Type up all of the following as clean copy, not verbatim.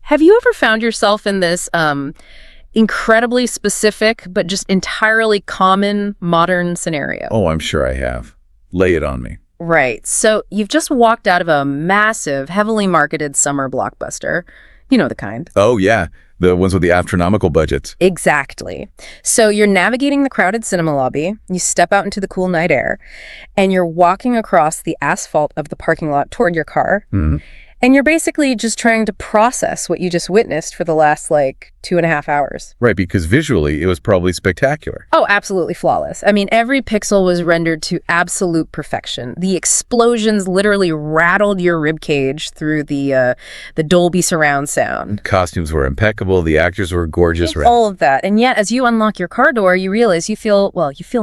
Have you ever found yourself in this incredibly specific but just entirely common modern scenario? Oh, I'm sure I have. Lay it on me. Right. So you've just walked out of a massive, heavily marketed summer blockbuster. You know the kind. Oh, yeah. The ones with the astronomical budgets. Exactly. So you're navigating the crowded cinema lobby, you step out into the cool night air, and you're walking across the asphalt of the parking lot toward your car. Mm-hmm. And you're basically just trying to process what you just witnessed for the last, 2.5 hours. Right, because visually it was probably spectacular. Oh, absolutely flawless. I mean, every pixel was rendered to absolute perfection. The explosions literally rattled your ribcage through the Dolby surround sound. Costumes were impeccable. The actors were gorgeous. It's all of that. And yet, as you unlock your car door, you realize you feel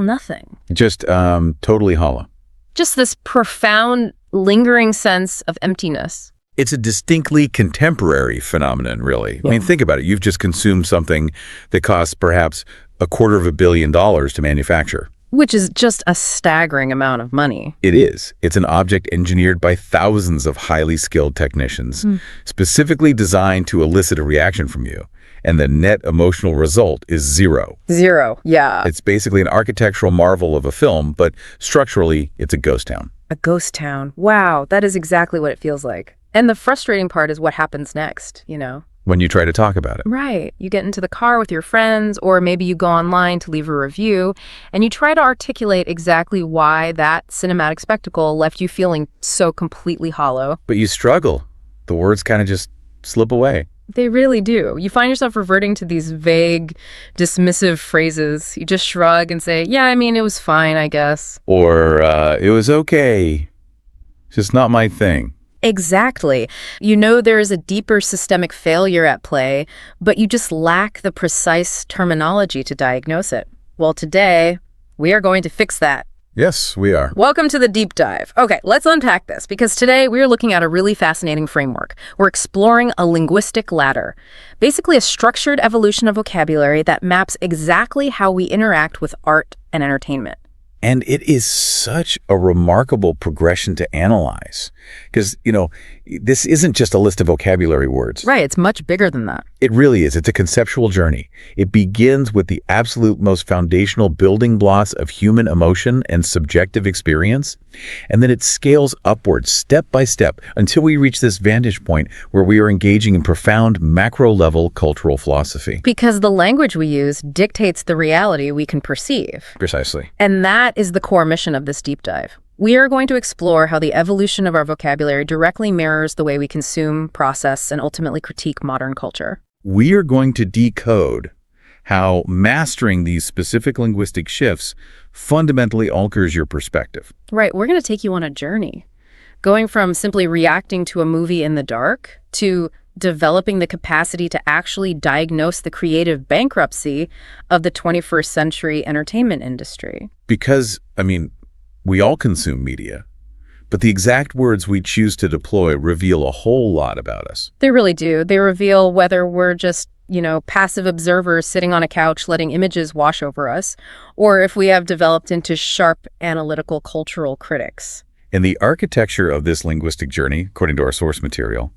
nothing. Just totally hollow. Just this profound, lingering sense of emptiness. It's a distinctly contemporary phenomenon, really. Yeah. I mean, think about it. You've just consumed something that costs perhaps $250 million to manufacture. Which is just a staggering amount of money. It is. It's an object engineered by thousands of highly skilled technicians, specifically designed to elicit a reaction from you. And the net emotional result is zero. Zero, yeah. It's basically an architectural marvel of a film, but structurally, it's a ghost town. A ghost town. Wow, that is exactly what it feels like. And the frustrating part is what happens next, When you try to talk about it. Right. You get into the car with your friends, or maybe you go online to leave a review, and you try to articulate exactly why that cinematic spectacle left you feeling so completely hollow. But you struggle. The words kind of just slip away. They really do. You find yourself reverting to these vague, dismissive phrases. You just shrug and say, yeah, I mean, it was fine, I guess. Or, it was okay. Just not my thing. Exactly. You know there is a deeper systemic failure at play, but you just lack the precise terminology to diagnose it. Well, today, we are going to fix that. Yes, we are. Welcome to the deep dive. Okay, let's unpack this, because today we're looking at a really fascinating framework. We're exploring a linguistic ladder, basically a structured evolution of vocabulary that maps exactly how we interact with art and entertainment. And it is such a remarkable progression to analyze. Because, this isn't just a list of vocabulary words. Right, it's much bigger than that. It really is. It's a conceptual journey. It begins with the absolute most foundational building blocks of human emotion and subjective experience. And then it scales upwards step by step until we reach this vantage point where we are engaging in profound macro-level cultural philosophy. Because the language we use dictates the reality we can perceive. Precisely. And that is the core mission of this deep dive. We are going to explore how the evolution of our vocabulary directly mirrors the way we consume, process, and ultimately critique modern culture. We are going to decode how mastering these specific linguistic shifts fundamentally alters your perspective. Right, we're going to take you on a journey, going from simply reacting to a movie in the dark to developing the capacity to actually diagnose the creative bankruptcy of the 21st century entertainment industry. Because, we all consume media, but the exact words we choose to deploy reveal a whole lot about us. They really do. They reveal whether we're just, passive observers sitting on a couch letting images wash over us, or if we have developed into sharp, analytical, cultural critics. And the architecture of this linguistic journey, according to our source material,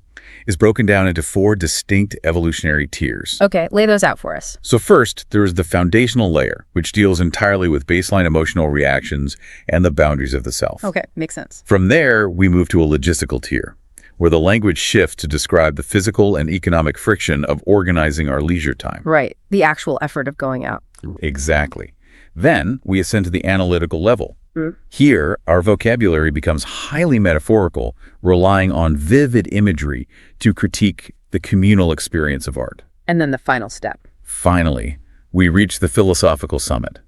is broken down into 4 distinct evolutionary tiers. Okay, lay those out for us. So first, there is the foundational layer, which deals entirely with baseline emotional reactions and the boundaries of the self. Okay, makes sense. From there, we move to a logistical tier, where the language shifts to describe the physical and economic friction of organizing our leisure time. Right, the actual effort of going out. Exactly. Then we ascend to the analytical level. Here, our vocabulary becomes highly metaphorical, relying on vivid imagery to critique the communal experience of art. And then the final step. Finally, we reach the philosophical summit.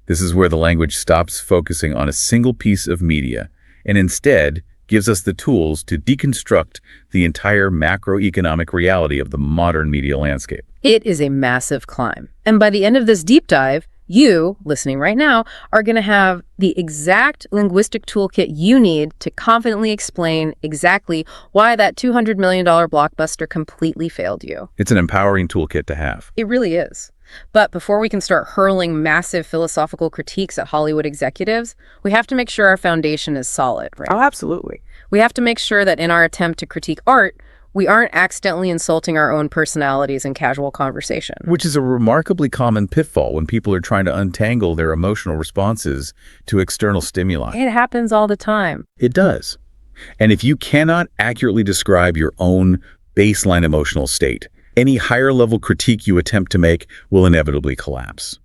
This is where the language stops focusing on a single piece of media and instead gives us the tools to deconstruct the entire macroeconomic reality of the modern media landscape. It is a massive climb. And by the end of this deep dive, you, listening right now, are going to have the exact linguistic toolkit you need to confidently explain exactly why that $200 million blockbuster completely failed you. It's an empowering toolkit to have. It really is. But before we can start hurling massive philosophical critiques at Hollywood executives, we have to make sure our foundation is solid, right? Oh, absolutely. We have to make sure that in our attempt to critique art, we aren't accidentally insulting our own personalities in casual conversation. Which is a remarkably common pitfall when people are trying to untangle their emotional responses to external stimuli. It happens all the time. It does. And if you cannot accurately describe your own baseline emotional state, any higher-level critique you attempt to make will inevitably collapse.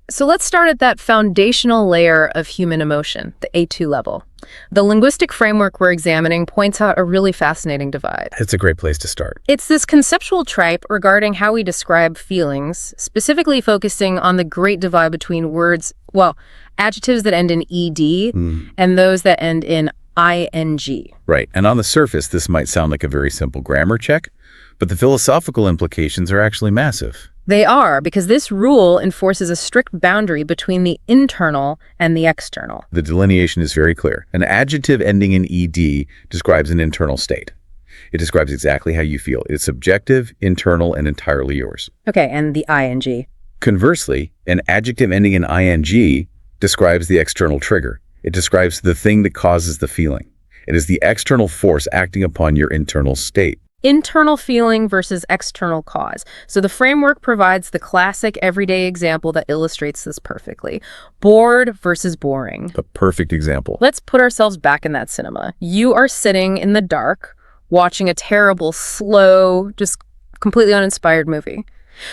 So let's start at that foundational layer of human emotion, the A2 level. The linguistic framework we're examining points out a really fascinating divide. It's a great place to start. It's this conceptual tripe regarding how we describe feelings, specifically focusing on the great divide between words, adjectives that end in ed and those that end in ing. Right. And on the surface, this might sound like a very simple grammar check, but the philosophical implications are actually massive. They are, because this rule enforces a strict boundary between the internal and the external. The delineation is very clear. An adjective ending in ed describes an internal state. It describes exactly how you feel. It's subjective, internal, and entirely yours. Okay, and the ing? Conversely, an adjective ending in ing describes the external trigger. It describes the thing that causes the feeling. It is the external force acting upon your internal state. Internal feeling versus external cause. So the framework provides the classic everyday example that illustrates this perfectly. Bored versus boring. A perfect example. Let's put ourselves back in that cinema. You are sitting in the dark, watching a terrible, slow, just completely uninspired movie.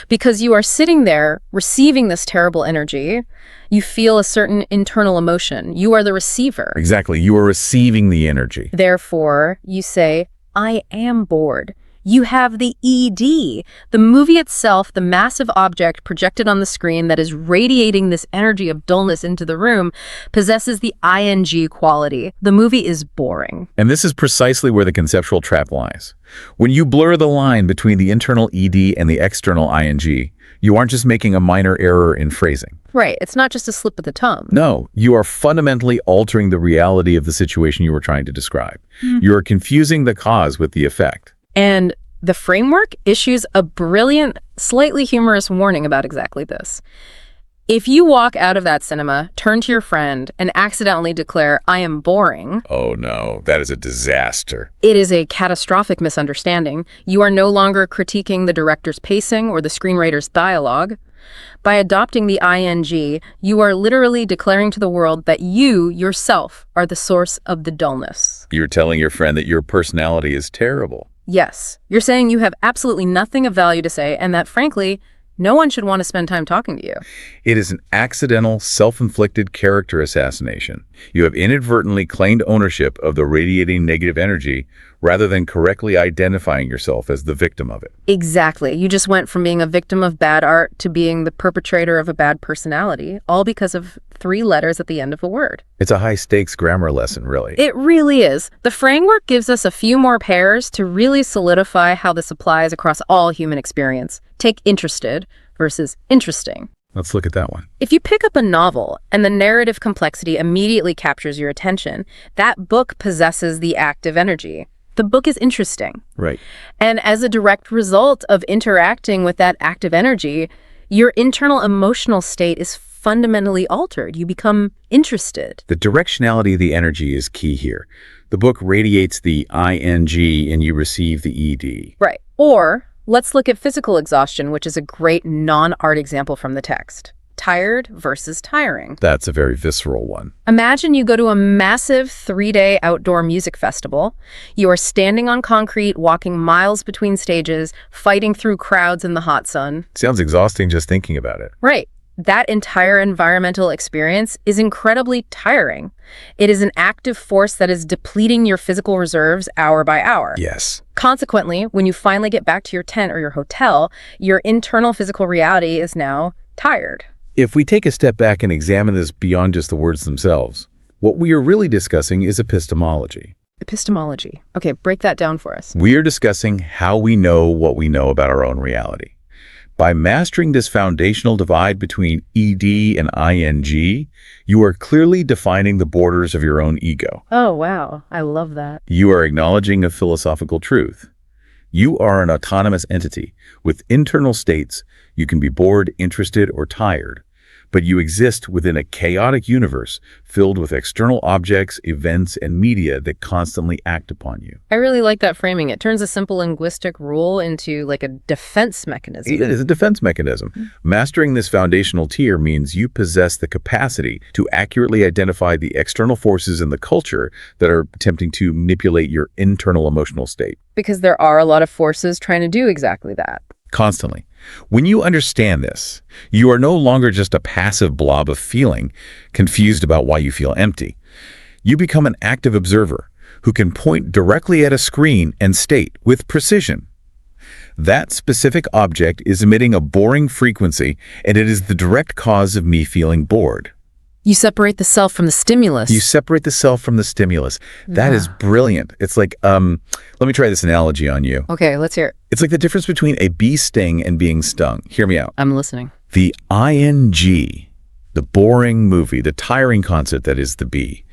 Because you are sitting there receiving this terrible energy, you feel a certain internal emotion. You are the receiver. Exactly. You are receiving the energy. Therefore, you say, I am bored. You have the ED. The movie itself, the massive object projected on the screen that is radiating this energy of dullness into the room, possesses the ing quality. The movie is boring. And this is precisely where the conceptual trap lies. When you blur the line between the internal ED and the external ing, you aren't just making a minor error in phrasing. Right. It's not just a slip of the tongue. No, you are fundamentally altering the reality of the situation you were trying to describe. You are confusing the cause with the effect. And the framework issues a brilliant, slightly humorous warning about exactly this. If you walk out of that cinema, turn to your friend, and accidentally declare, I am boring. Oh no, that is a disaster. It is a catastrophic misunderstanding. You are no longer critiquing the director's pacing or the screenwriter's dialogue. By adopting the ing, you are literally declaring to the world that you, yourself, are the source of the dullness. You're telling your friend that your personality is terrible. Yes. You're saying you have absolutely nothing of value to say, and that, frankly, no one should want to spend time talking to you. It is an accidental, self-inflicted character assassination. You have inadvertently claimed ownership of the radiating negative energy rather than correctly identifying yourself as the victim of it. Exactly. You just went from being a victim of bad art to being the perpetrator of a bad personality, all because of 3 letters at the end of a word. It's a high-stakes grammar lesson, really. It really is. The framework gives us a few more pairs to really solidify how this applies across all human experience. Take interested versus interesting. Let's look at that one. If you pick up a novel and the narrative complexity immediately captures your attention, that book possesses the active energy. The book is interesting. Right. And as a direct result of interacting with that active energy, your internal emotional state is fundamentally altered. You become interested. The directionality of the energy is key here. The book radiates the ing and you receive the ed. Right. Or let's look at physical exhaustion, which is a great non-art example from the text. Tired versus tiring. That's a very visceral one. Imagine you go to a massive 3-day outdoor music festival. You are standing on concrete, walking miles between stages, fighting through crowds in the hot sun. Sounds exhausting just thinking about it. Right. That entire environmental experience is incredibly tiring. It is an active force that is depleting your physical reserves hour by hour. Yes. Consequently, when you finally get back to your tent or your hotel, your internal physical reality is now tired. If we take a step back and examine this beyond just the words themselves, what we are really discussing is epistemology. Epistemology. Okay, break that down for us. We are discussing how we know what we know about our own reality. By mastering this foundational divide between ed and ing, you are clearly defining the borders of your own ego. Oh, wow. I love that. You are acknowledging a philosophical truth. You are an autonomous entity with internal states. You can be bored, interested, or tired. but you exist within a chaotic universe filled with external objects, events, and media that constantly act upon you. I really like that framing. It turns a simple linguistic rule into like a defense mechanism. It is a defense mechanism. Mastering this foundational tier means you possess the capacity to accurately identify the external forces in the culture that are attempting to manipulate your internal emotional state. Because there are a lot of forces trying to do exactly that. Constantly. When you understand this, you are no longer just a passive blob of feeling, confused about why you feel empty. You become an active observer who can point directly at a screen and state with precision, that specific object is emitting a boring frequency, and it is the direct cause of me feeling bored. You separate the self from the stimulus. You separate the self from the stimulus. That is brilliant. It's like, let me try this analogy on you. Okay, let's hear it. It's like the difference between a bee sting and being stung. Hear me out. I'm listening. The ing, the boring movie, the tiring concept that is the bee.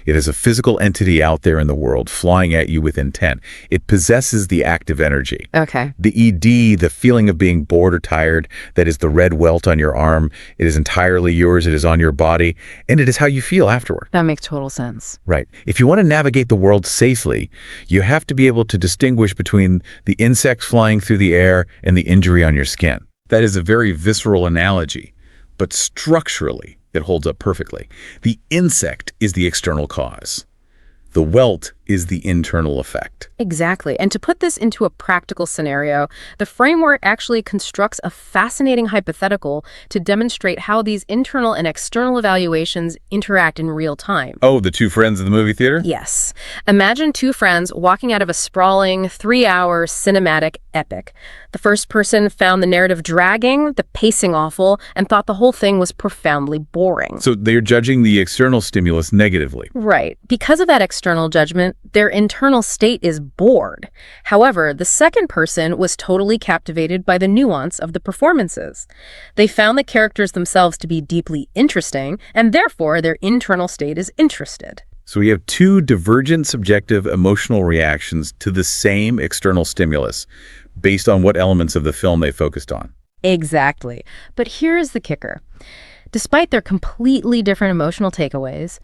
It is a physical entity out there in the world flying at you with intent. It possesses the active energy. Okay. The ed, the feeling of being bored or tired, that is the red welt on your arm. It is entirely yours. It is on your body. And it is how you feel afterward. That makes total sense. Right. If you want to navigate the world safely, you have to be able to distinguish between the insects flying through the air and the injury on your skin. That is a very visceral analogy, but structurally, it holds up perfectly. The insect is the external cause. The welt is the internal effect. Exactly. And to put this into a practical scenario, the framework actually constructs a fascinating hypothetical to demonstrate how these internal and external evaluations interact in real time. Oh, the two friends in the movie theater? Yes. Imagine two friends walking out of a sprawling 3-hour cinematic epic. The first person found the narrative dragging, the pacing awful, and thought the whole thing was profoundly boring. So they're judging the external stimulus negatively. Right. Because of that external judgment, their internal state is bored. However, the second person was totally captivated by the nuance of the performances. They found the characters themselves to be deeply interesting, and therefore their internal state is interested. So we have two divergent subjective emotional reactions to the same external stimulus based on what elements of the film they focused on. Exactly. But here's the kicker. Despite their completely different emotional takeaways,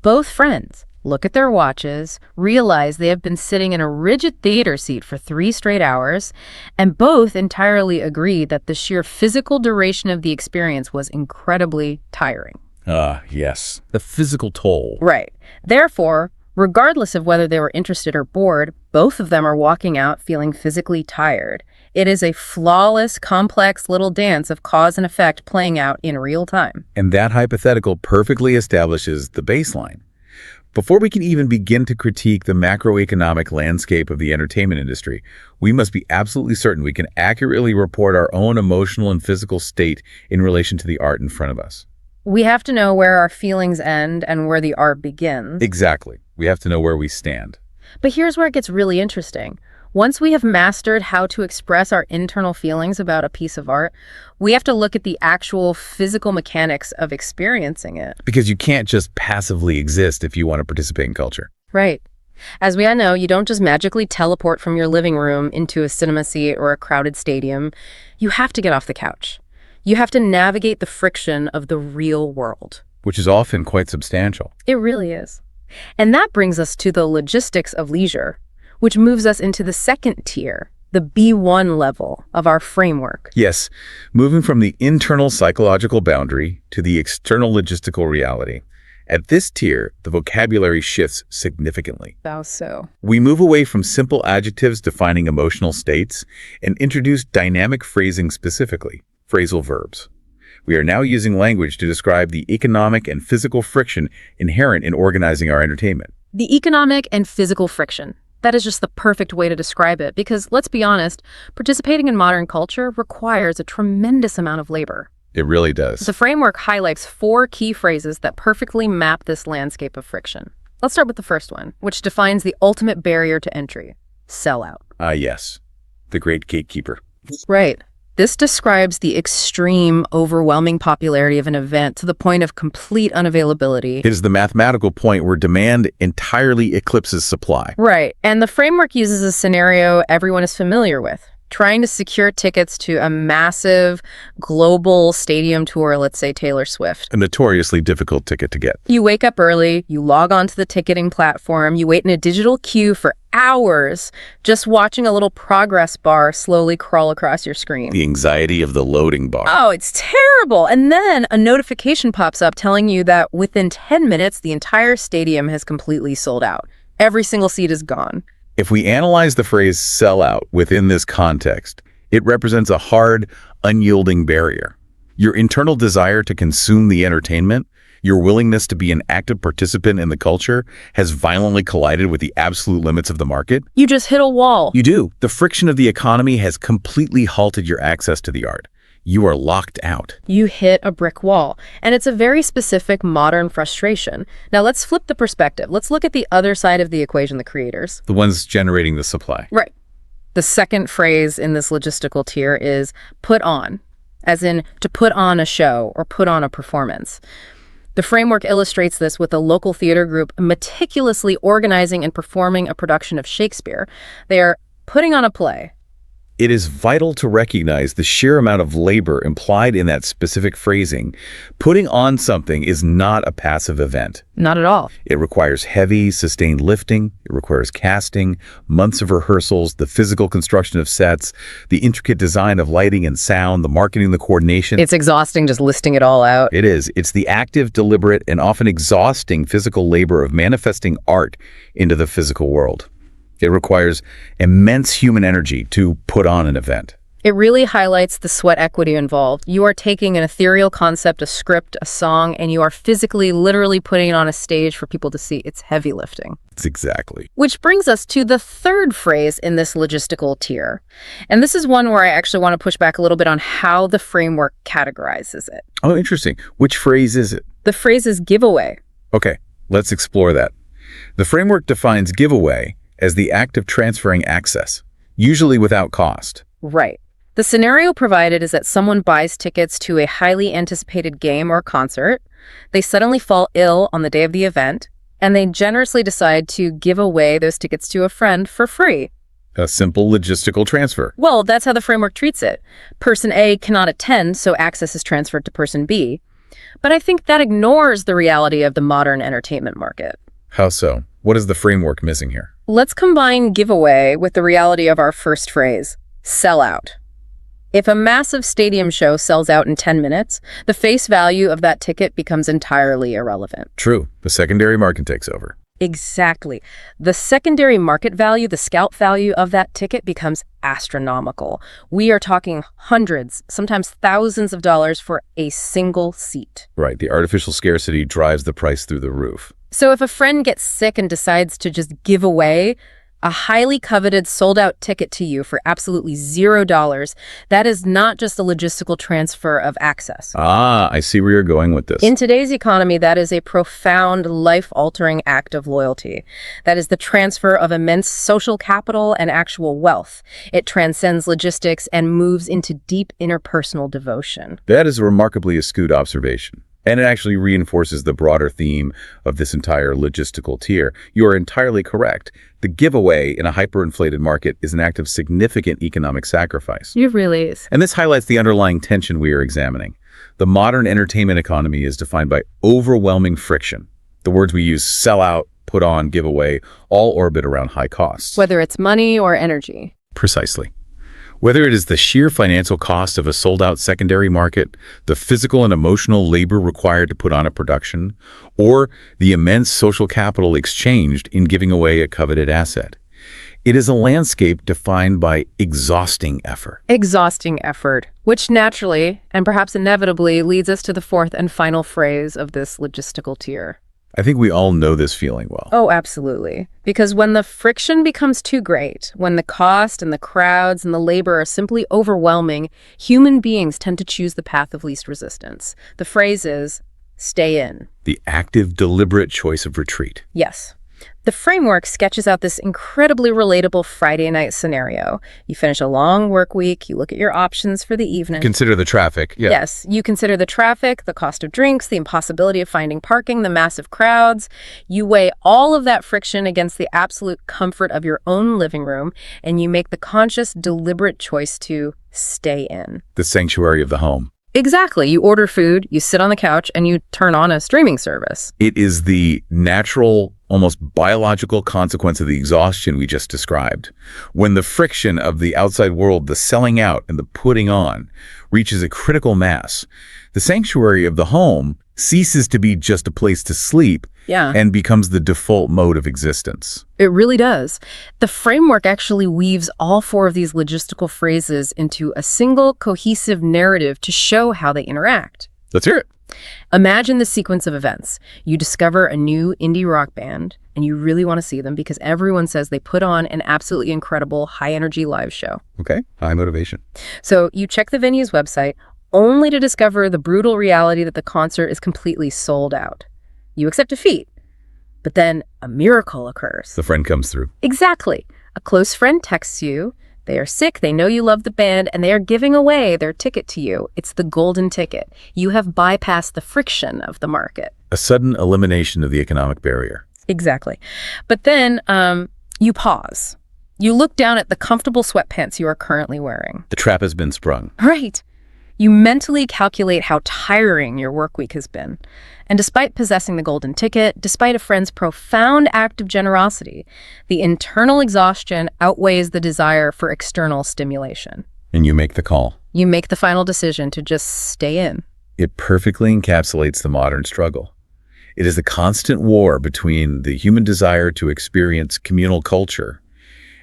both friends look at their watches, realize they have been sitting in a rigid theater seat for 3 straight hours, and both entirely agree that the sheer physical duration of the experience was incredibly tiring. Yes. The physical toll. Right. Therefore, regardless of whether they were interested or bored, both of them are walking out feeling physically tired. It is a flawless, complex little dance of cause and effect playing out in real time. And that hypothetical perfectly establishes the baseline. Before we can even begin to critique the macroeconomic landscape of the entertainment industry, we must be absolutely certain we can accurately report our own emotional and physical state in relation to the art in front of us. We have to know where our feelings end and where the art begins. Exactly. We have to know where we stand. But here's where it gets really interesting. Once we have mastered how to express our internal feelings about a piece of art, we have to look at the actual physical mechanics of experiencing it. Because you can't just passively exist if you want to participate in culture. Right. As we all know, you don't just magically teleport from your living room into a cinema seat or a crowded stadium. You have to get off the couch. You have to navigate the friction of the real world. Which is often quite substantial. It really is. And that brings us to the logistics of leisure, which moves us into the second tier, the B1 level of our framework. Yes, moving from the internal psychological boundary to the external logistical reality. At this tier, the vocabulary shifts significantly. How so? We move away from simple adjectives defining emotional states and introduce dynamic phrasing specifically, phrasal verbs. We are now using language to describe the economic and physical friction inherent in organizing our entertainment. The economic and physical friction. That is just the perfect way to describe it because, let's be honest, participating in modern culture requires a tremendous amount of labor. It really does. The framework highlights 4 key phrases that perfectly map this landscape of friction. Let's start with the first one, which defines the ultimate barrier to entry: sellout. Yes. The great gatekeeper. Right. This describes the extreme, overwhelming popularity of an event to the point of complete unavailability. It is the mathematical point where demand entirely eclipses supply. Right. And the framework uses a scenario everyone is familiar with: trying to secure tickets to a massive global stadium tour, let's say Taylor Swift. A notoriously difficult ticket to get. You wake up early, you log onto the ticketing platform, you wait in a digital queue for hours, just watching a little progress bar slowly crawl across your screen. The anxiety of the loading bar. Oh, it's terrible. And then a notification pops up telling you that within 10 minutes, the entire stadium has completely sold out. Every single seat is gone. If we analyze the phrase sellout within this context, it represents a hard, unyielding barrier. Your internal desire to consume the entertainment, your willingness to be an active participant in the culture, has violently collided with the absolute limits of the market. You just hit a wall. You do. The friction of the economy has completely halted your access to the art. You are locked out. You hit a brick wall. And it's a very specific modern frustration. Now let's flip the perspective. Let's look at the other side of the equation, the creators. The ones generating the supply. Right. The second phrase in this logistical tier is put on, as in to put on a show or put on a performance. The framework illustrates this with a local theater group meticulously organizing and performing a production of Shakespeare. They are putting on a play. It is vital to recognize the sheer amount of labor implied in that specific phrasing. Putting on something is not a passive event. Not at all. It requires heavy, sustained lifting. It requires casting, months of rehearsals, the physical construction of sets, the intricate design of lighting and sound, the marketing, the coordination. It's exhausting just listing it all out. It is. It's the active, deliberate, and often exhausting physical labor of manifesting art into the physical world. It requires immense human energy to put on an event. It really highlights the sweat equity involved. You are taking an ethereal concept, a script, a song, and you are physically, literally putting it on a stage for people to see. It's heavy lifting. It's exactly. Which brings us to the third phrase in this logistical tier. And this is one where I actually want to push back a little bit on how the framework categorizes it. Oh, interesting. Which phrase is it? The phrase is giveaway. Okay, let's explore that. The framework defines giveaway as the act of transferring access, usually without cost. Right. The scenario provided is that someone buys tickets to a highly anticipated game or concert, they suddenly fall ill on the day of the event, and they generously decide to give away those tickets to a friend for free. A simple logistical transfer. Well, that's how the framework treats it. Person A cannot attend, so access is transferred to person B. But I think that ignores the reality of the modern entertainment market. How so? What is the framework missing here? Let's combine giveaway with the reality of our first phrase, sell out. If a massive stadium show sells out in 10 minutes, the face value of that ticket becomes entirely irrelevant. True. The secondary market takes over. Exactly. The secondary market value, the scalp value of that ticket becomes astronomical. We are talking hundreds, sometimes thousands of dollars for a single seat. Right. The artificial scarcity drives the price through the roof. So if a friend gets sick and decides to just give away a highly coveted sold-out ticket to you for absolutely $0, that is not just a logistical transfer of access. Ah, I see where you're going with this. In today's economy, that is a profound, life-altering act of loyalty. That is the transfer of immense social capital and actual wealth. It transcends logistics and moves into deep interpersonal devotion. That is a remarkably astute observation. And it actually reinforces the broader theme of this entire logistical tier. You are entirely correct. The giveaway in a hyperinflated market is an act of significant economic sacrifice. It really is. And this highlights the underlying tension we are examining. The modern entertainment economy is defined by overwhelming friction. The words we use, sell out, put on, give away, all orbit around high costs. Whether it's money or energy. Precisely. Whether it is the sheer financial cost of a sold-out secondary market, the physical and emotional labor required to put on a production, or the immense social capital exchanged in giving away a coveted asset. It is a landscape defined by exhausting effort. Exhausting effort, which naturally, and perhaps inevitably, leads us to the fourth and final phrase of this logistical tier. I think we all know this feeling well. Oh, absolutely. Because when the friction becomes too great, when the cost and the crowds and the labor are simply overwhelming, human beings tend to choose the path of least resistance. The phrase is, stay in. The active, deliberate choice of retreat. Yes. The framework sketches out this incredibly relatable Friday night scenario. You finish a long work week, you look at your options for the evening. Consider the traffic. Yeah. Yes, you consider the traffic, the cost of drinks, the impossibility of finding parking, the massive crowds. You weigh all of that friction against the absolute comfort of your own living room, and you make the conscious, deliberate choice to stay in. The sanctuary of the home. Exactly. You order food, you sit on the couch, and you turn on a streaming service. It is the natural, almost biological consequence of the exhaustion we just described. When the friction of the outside world, the selling out and the putting on, reaches a critical mass, the sanctuary of the home ceases to be just a place to sleep and becomes the default mode of existence. It really does. The framework actually weaves all four of these logistical phrases into a single cohesive narrative to show how they interact. Let's hear it. Imagine the sequence of events. You discover a new indie rock band, and you really want to see them because everyone says they put on an absolutely incredible high-energy live show. Okay, high motivation. So you check the venue's website, only to discover the brutal reality that the concert is completely sold out. You accept defeat, but then a miracle occurs. The friend comes through. Exactly. A close friend texts you. They are sick, they know you love the band, and they are giving away their ticket to you. It's the golden ticket. You have bypassed the friction of the market. A sudden elimination of the economic barrier. Exactly. But then you pause. You look down at the comfortable sweatpants you are currently wearing. The trap has been sprung. Right. You mentally calculate how tiring your work week has been. And despite possessing the golden ticket, despite a friend's profound act of generosity, the internal exhaustion outweighs the desire for external stimulation. And you make the call. You make the final decision to just stay in. It perfectly encapsulates the modern struggle. It is the constant war between the human desire to experience communal culture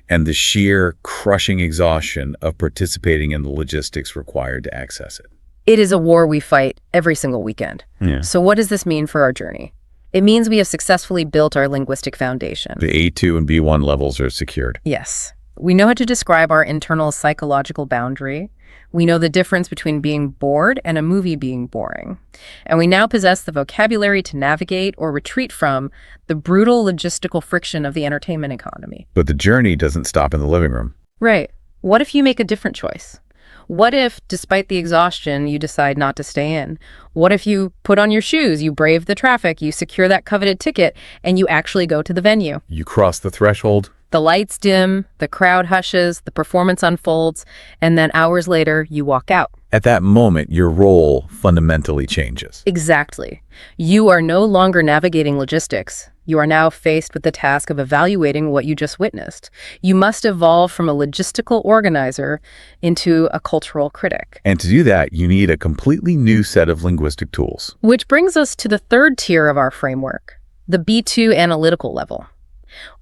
and the sheer crushing exhaustion of participating in the logistics required to access it. It is a war we fight every single weekend. Yeah. So what does this mean for our journey? It means we have successfully built our linguistic foundation. The A2 and B1 levels are secured. Yes. We know how to describe our internal psychological boundary. We know the difference between being bored and a movie being boring. And we now possess the vocabulary to navigate or retreat from the brutal logistical friction of the entertainment economy. But the journey doesn't stop in the living room. Right. What if you make a different choice? What if, despite the exhaustion, you decide not to stay in? What if you put on your shoes, you brave the traffic, you secure that coveted ticket, and you actually go to the venue? You cross the threshold. The lights dim, the crowd hushes, the performance unfolds, and then hours later, you walk out. At that moment, your role fundamentally changes. Exactly. You are no longer navigating logistics. You are now faced with the task of evaluating what you just witnessed. You must evolve from a logistical organizer into a cultural critic. And to do that, you need a completely new set of linguistic tools. Which brings us to the third tier of our framework, the B2 analytical level.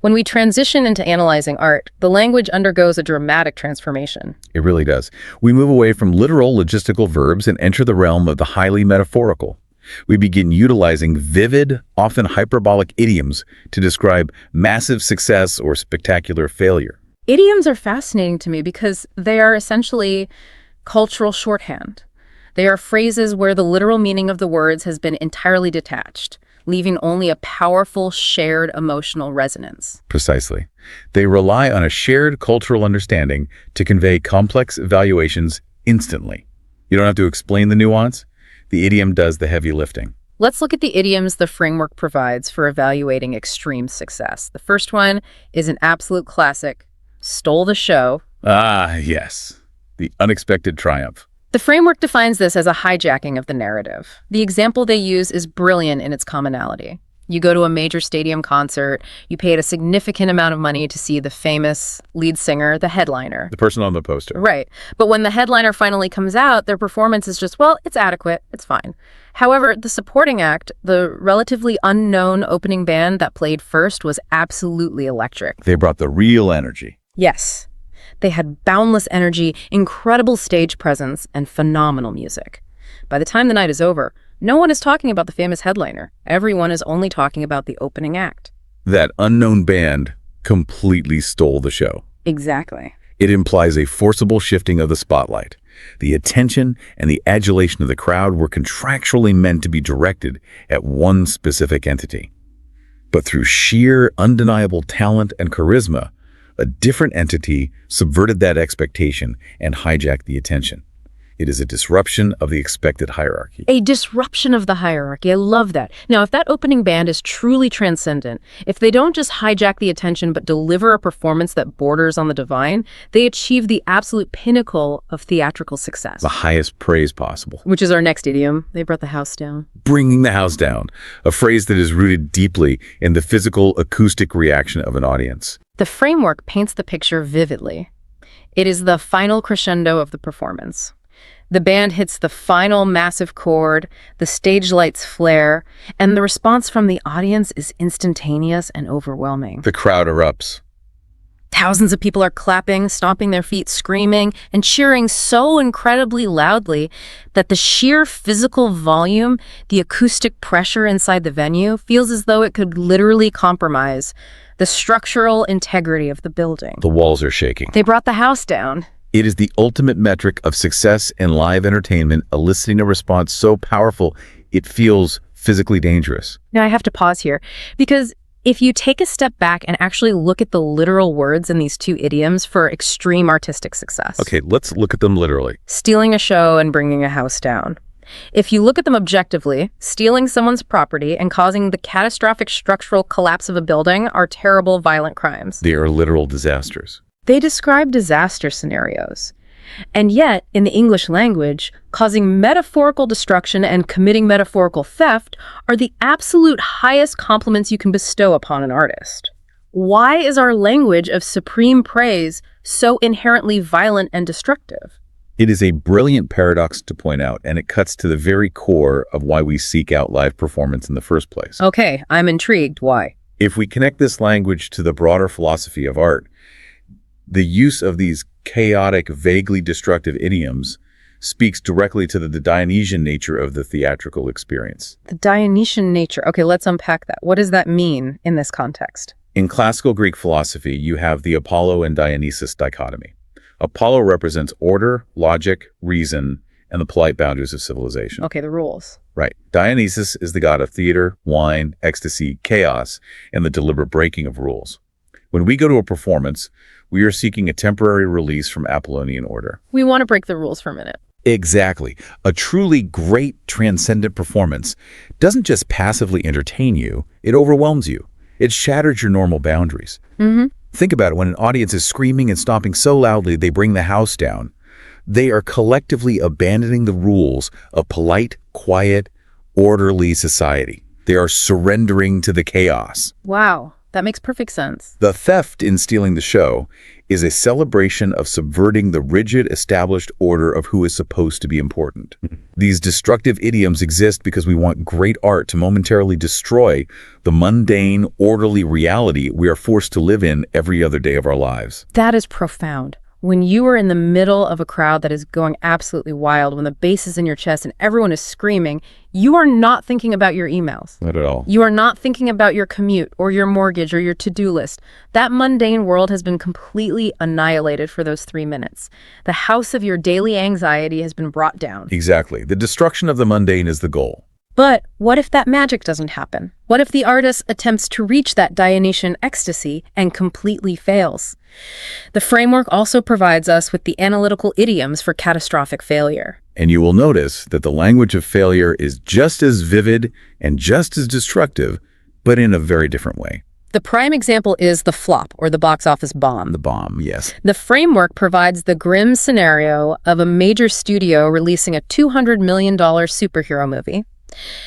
When we transition into analyzing art, the language undergoes a dramatic transformation. It really does. We move away from literal logistical verbs and enter the realm of the highly metaphorical. We begin utilizing vivid, often hyperbolic idioms to describe massive success or spectacular failure. Idioms are fascinating to me because they are essentially cultural shorthand. They are phrases where the literal meaning of the words has been entirely detached, leaving only a powerful shared emotional resonance. Precisely. They rely on a shared cultural understanding to convey complex evaluations instantly. You don't have to explain the nuance. The idiom does the heavy lifting. Let's look at the idioms the framework provides for evaluating extreme success. The first one is an absolute classic, stole the show. Ah, yes. The unexpected triumph. The framework defines this as a hijacking of the narrative. The example they use is brilliant in its commonality. You go to a major stadium concert, you paid a significant amount of money to see the famous lead singer, the headliner. The person on the poster. Right. But when the headliner finally comes out, their performance is just, well, it's adequate, it's fine. However, the supporting act, the relatively unknown opening band that played first, was absolutely electric. They brought the real energy. Yes. They had boundless energy, incredible stage presence, and phenomenal music. By the time the night is over, no one is talking about the famous headliner. Everyone is only talking about the opening act. That unknown band completely stole the show. Exactly. It implies a forcible shifting of the spotlight. The attention and the adulation of the crowd were contractually meant to be directed at one specific entity. But through sheer, undeniable talent and charisma, a different entity subverted that expectation and hijacked the attention. It is a disruption of the expected hierarchy. A disruption of the hierarchy. I love that. Now, if that opening band is truly transcendent, if they don't just hijack the attention but deliver a performance that borders on the divine, they achieve the absolute pinnacle of theatrical success. The highest praise possible. Which is our next idiom. They brought the house down. Bringing the house down, a phrase that is rooted deeply in the physical acoustic reaction of an audience. The framework paints the picture vividly. It is the final crescendo of the performance. The band hits the final massive chord, the stage lights flare, and the response from the audience is instantaneous and overwhelming. The crowd erupts. Thousands of people are clapping, stomping their feet, screaming, and cheering so incredibly loudly that the sheer physical volume, the acoustic pressure inside the venue, feels as though it could literally compromise the structural integrity of the building. The walls are shaking. They brought the house down. It is the ultimate metric of success in live entertainment, eliciting a response so powerful it feels physically dangerous. Now, I have to pause here, because if you take a step back and actually look at the literal words in these two idioms for extreme artistic success. Okay, let's look at them literally. Stealing a show and bringing a house down. If you look at them objectively, stealing someone's property and causing the catastrophic structural collapse of a building are terrible, violent crimes. They are literal disasters. They describe disaster scenarios. And yet, in the English language, causing metaphorical destruction and committing metaphorical theft are the absolute highest compliments you can bestow upon an artist. Why is our language of supreme praise so inherently violent and destructive? It is a brilliant paradox to point out, and it cuts to the very core of why we seek out live performance in the first place. Okay, I'm intrigued. Why? If we connect this language to the broader philosophy of art, the use of these chaotic, vaguely destructive idioms speaks directly to the Dionysian nature of the theatrical experience. The Dionysian nature. Okay, let's unpack that. What does that mean in this context? In classical Greek philosophy, you have the Apollo and Dionysus dichotomy. Apollo represents order, logic, reason, and the polite boundaries of civilization. Okay, the rules. Right. Dionysus is the god of theater, wine, ecstasy, chaos, and the deliberate breaking of rules. When we go to a performance, we are seeking a temporary release from Apollonian order. We want to break the rules for a minute. Exactly. A truly great transcendent performance doesn't just passively entertain you, it overwhelms you. It shatters your normal boundaries. Think about it. When an audience is screaming and stomping so loudly they bring the house down, they are collectively abandoning the rules of polite, quiet, orderly society. They are surrendering to the chaos. Wow. That makes perfect sense. The theft in stealing the show is a celebration of subverting the rigid, established order of who is supposed to be important. These destructive idioms exist because we want great art to momentarily destroy the mundane, orderly reality we are forced to live in every other day of our lives. That is profound. When you are in the middle of a crowd that is going absolutely wild, when the bass is in your chest and everyone is screaming, you are not thinking about your emails. Not at all. You are not thinking about your commute or your mortgage or your to-do list. That mundane world has been completely annihilated for those 3 minutes. The house of your daily anxiety has been brought down. Exactly. The destruction of the mundane is the goal. But what if that magic doesn't happen? What if the artist attempts to reach that Dionysian ecstasy and completely fails? The framework also provides us with the analytical idioms for catastrophic failure. And you will notice that the language of failure is just as vivid and just as destructive, but in a very different way. The prime example is the flop, or the box office bomb. The bomb, yes. The framework provides the grim scenario of a major studio releasing a $200 million superhero movie.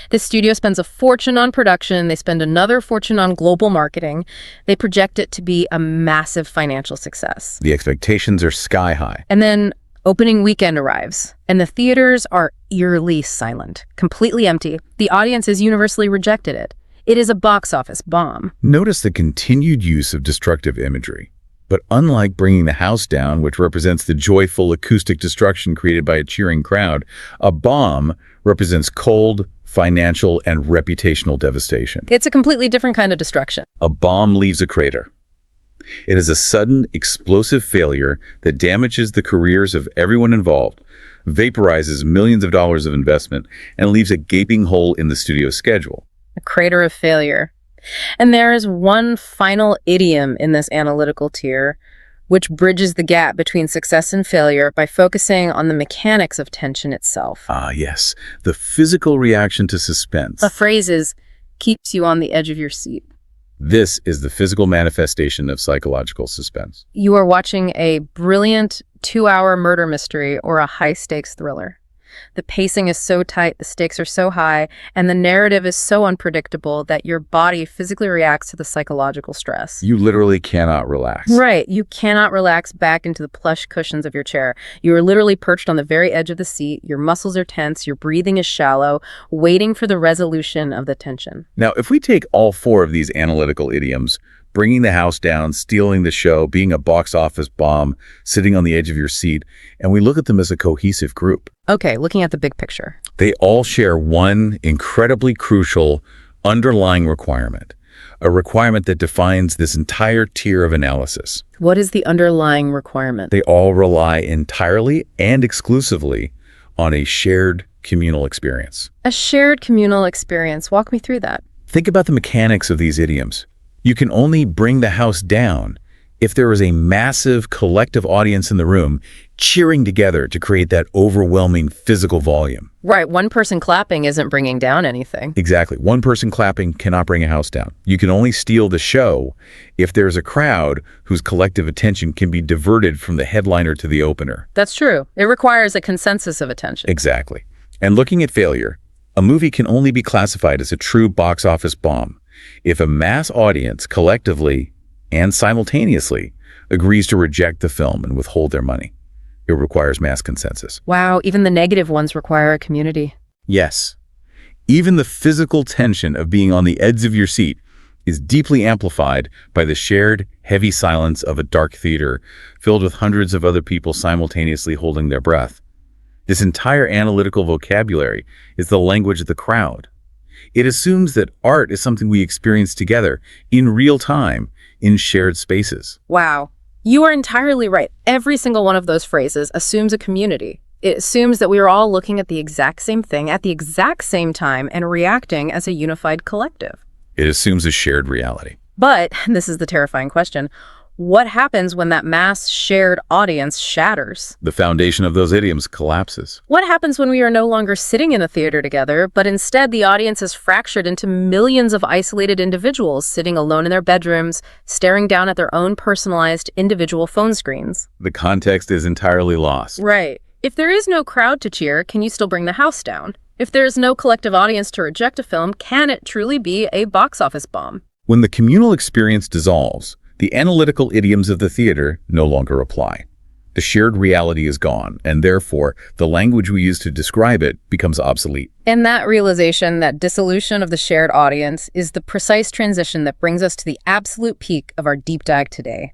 The studio spends a fortune on production. They spend another fortune on global marketing. They project it to be a massive financial success. The expectations are sky high. And then opening weekend arrives, and the theaters are eerily silent, completely empty. The audience has universally rejected it. It is a box office bomb. Notice the continued use of destructive imagery. But unlike bringing the house down, which represents the joyful acoustic destruction created by a cheering crowd, a bomb represents cold, financial, and reputational devastation. It's a completely different kind of destruction. A bomb leaves a crater. It is a sudden, explosive failure that damages the careers of everyone involved, vaporizes millions of dollars of investment, and leaves a gaping hole in the studio's schedule. A crater of failure. And there is one final idiom in this analytical tier, which bridges the gap between success and failure by focusing on the mechanics of tension itself. Ah, yes. The physical reaction to suspense. The phrase is, keeps you on the edge of your seat. This is the physical manifestation of psychological suspense. You are watching a brilliant 2-hour murder mystery or a high-stakes thriller. The pacing is so tight, the stakes are so high, and the narrative is so unpredictable that your body physically reacts to the psychological stress. You literally cannot relax. Right. You cannot relax back into the plush cushions of your chair. You are literally perched on the very edge of the seat. Your muscles are tense. Your breathing is shallow, waiting for the resolution of the tension. Now, if we take all 4 of these analytical idioms, bringing the house down, stealing the show, being a box office bomb, sitting on the edge of your seat, and we look at them as a cohesive group. Okay, looking at the big picture. They all share one incredibly crucial underlying requirement, a requirement that defines this entire tier of analysis. What is the underlying requirement? They all rely entirely and exclusively on a shared communal experience. A shared communal experience. Walk me through that. Think about the mechanics of these idioms. You can only bring the house down if there is a massive collective audience in the room cheering together to create that overwhelming physical volume. Right, one person clapping isn't bringing down anything. Exactly. One person clapping cannot bring a house down. You can only steal the show if there's a crowd whose collective attention can be diverted from the headliner to the opener. That's true. It requires a consensus of attention. Exactly. And looking at failure, a movie can only be classified as a true box office bomb if a mass audience collectively and simultaneously agrees to reject the film and withhold their money. It requires mass consensus. Wow, even the negative ones require a community. Yes. Even the physical tension of being on the edge of your seat is deeply amplified by the shared, heavy silence of a dark theater filled with hundreds of other people simultaneously holding their breath. This entire analytical vocabulary is the language of the crowd. It assumes that art is something we experience together in real time in shared spaces. Wow. You are entirely right. Every single one of those phrases assumes a community. It assumes that we are all looking at the exact same thing at the exact same time and reacting as a unified collective. It assumes a shared reality. But, and this is the terrifying question, what happens when that mass shared audience shatters? The foundation of those idioms collapses. What happens when we are no longer sitting in a theater together, but instead the audience is fractured into millions of isolated individuals sitting alone in their bedrooms, staring down at their own personalized individual phone screens? The context is entirely lost. Right. If there is no crowd to cheer, can you still bring the house down? If there is no collective audience to reject a film, can it truly be a box office bomb? When the communal experience dissolves, the analytical idioms of the theater no longer apply. The shared reality is gone, and therefore, the language we use to describe it becomes obsolete. And that realization, that dissolution of the shared audience, is the precise transition that brings us to the absolute peak of our deep dive today.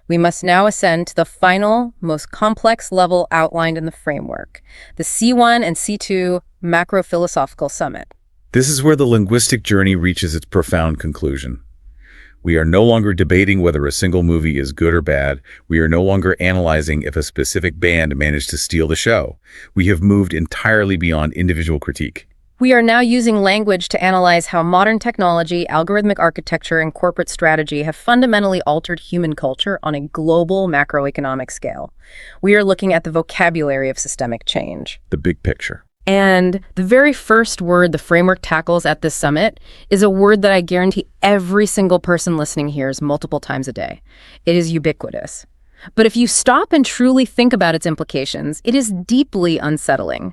We must now ascend to the final, most complex level outlined in the framework, the C1 and C2 macro-philosophical summit. This is where the linguistic journey reaches its profound conclusion. We are no longer debating whether a single movie is good or bad. We are no longer analyzing if a specific band managed to steal the show. We have moved entirely beyond individual critique. We are now using language to analyze how modern technology, algorithmic architecture, and corporate strategy have fundamentally altered human culture on a global macroeconomic scale. We are looking at the vocabulary of systemic change. The big picture. And the very first word the framework tackles at this summit is a word that I guarantee every single person listening hears multiple times a day. It is ubiquitous. But if you stop and truly think about its implications, it is deeply unsettling.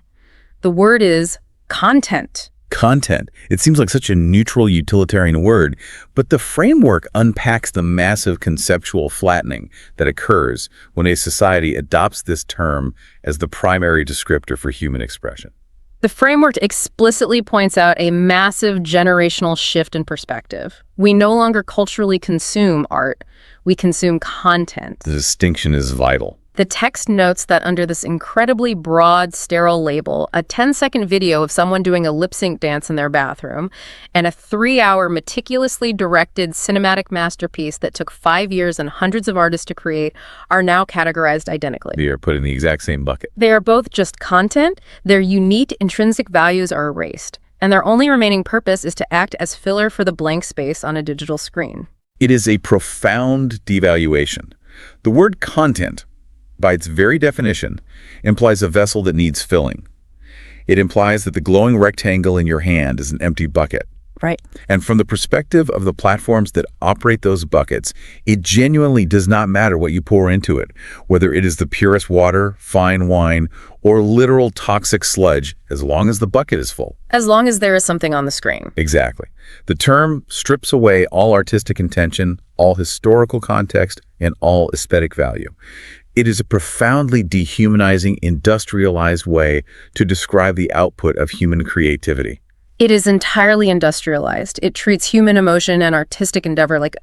The word is content. Content. It seems like such a neutral utilitarian word, but the framework unpacks the massive conceptual flattening that occurs when a society adopts this term as the primary descriptor for human expression. The framework explicitly points out a massive generational shift in perspective. We no longer culturally consume art, we consume content. The distinction is vital. The text notes that under this incredibly broad, sterile label, a 10-second video of someone doing a lip-sync dance in their bathroom and a 3-hour meticulously directed cinematic masterpiece that took 5 years and hundreds of artists to create are now categorized identically. They are put in the exact same bucket. They are both just content. Their unique intrinsic values are erased. and their only remaining purpose is to act as filler for the blank space on a digital screen. It is a profound devaluation. The word content, by its very definition, implies a vessel that needs filling. It implies that the glowing rectangle in your hand is an empty bucket. Right. And from the perspective of the platforms that operate those buckets, it genuinely does not matter what you pour into it, whether it is the purest water, fine wine, or literal toxic sludge, as long as the bucket is full. As long as there is something on the screen. Exactly. The term strips away all artistic intention, all historical context, and all aesthetic value. It is a profoundly dehumanizing, industrialized way to describe the output of human creativity. It is entirely industrialized. It treats human emotion and artistic endeavor like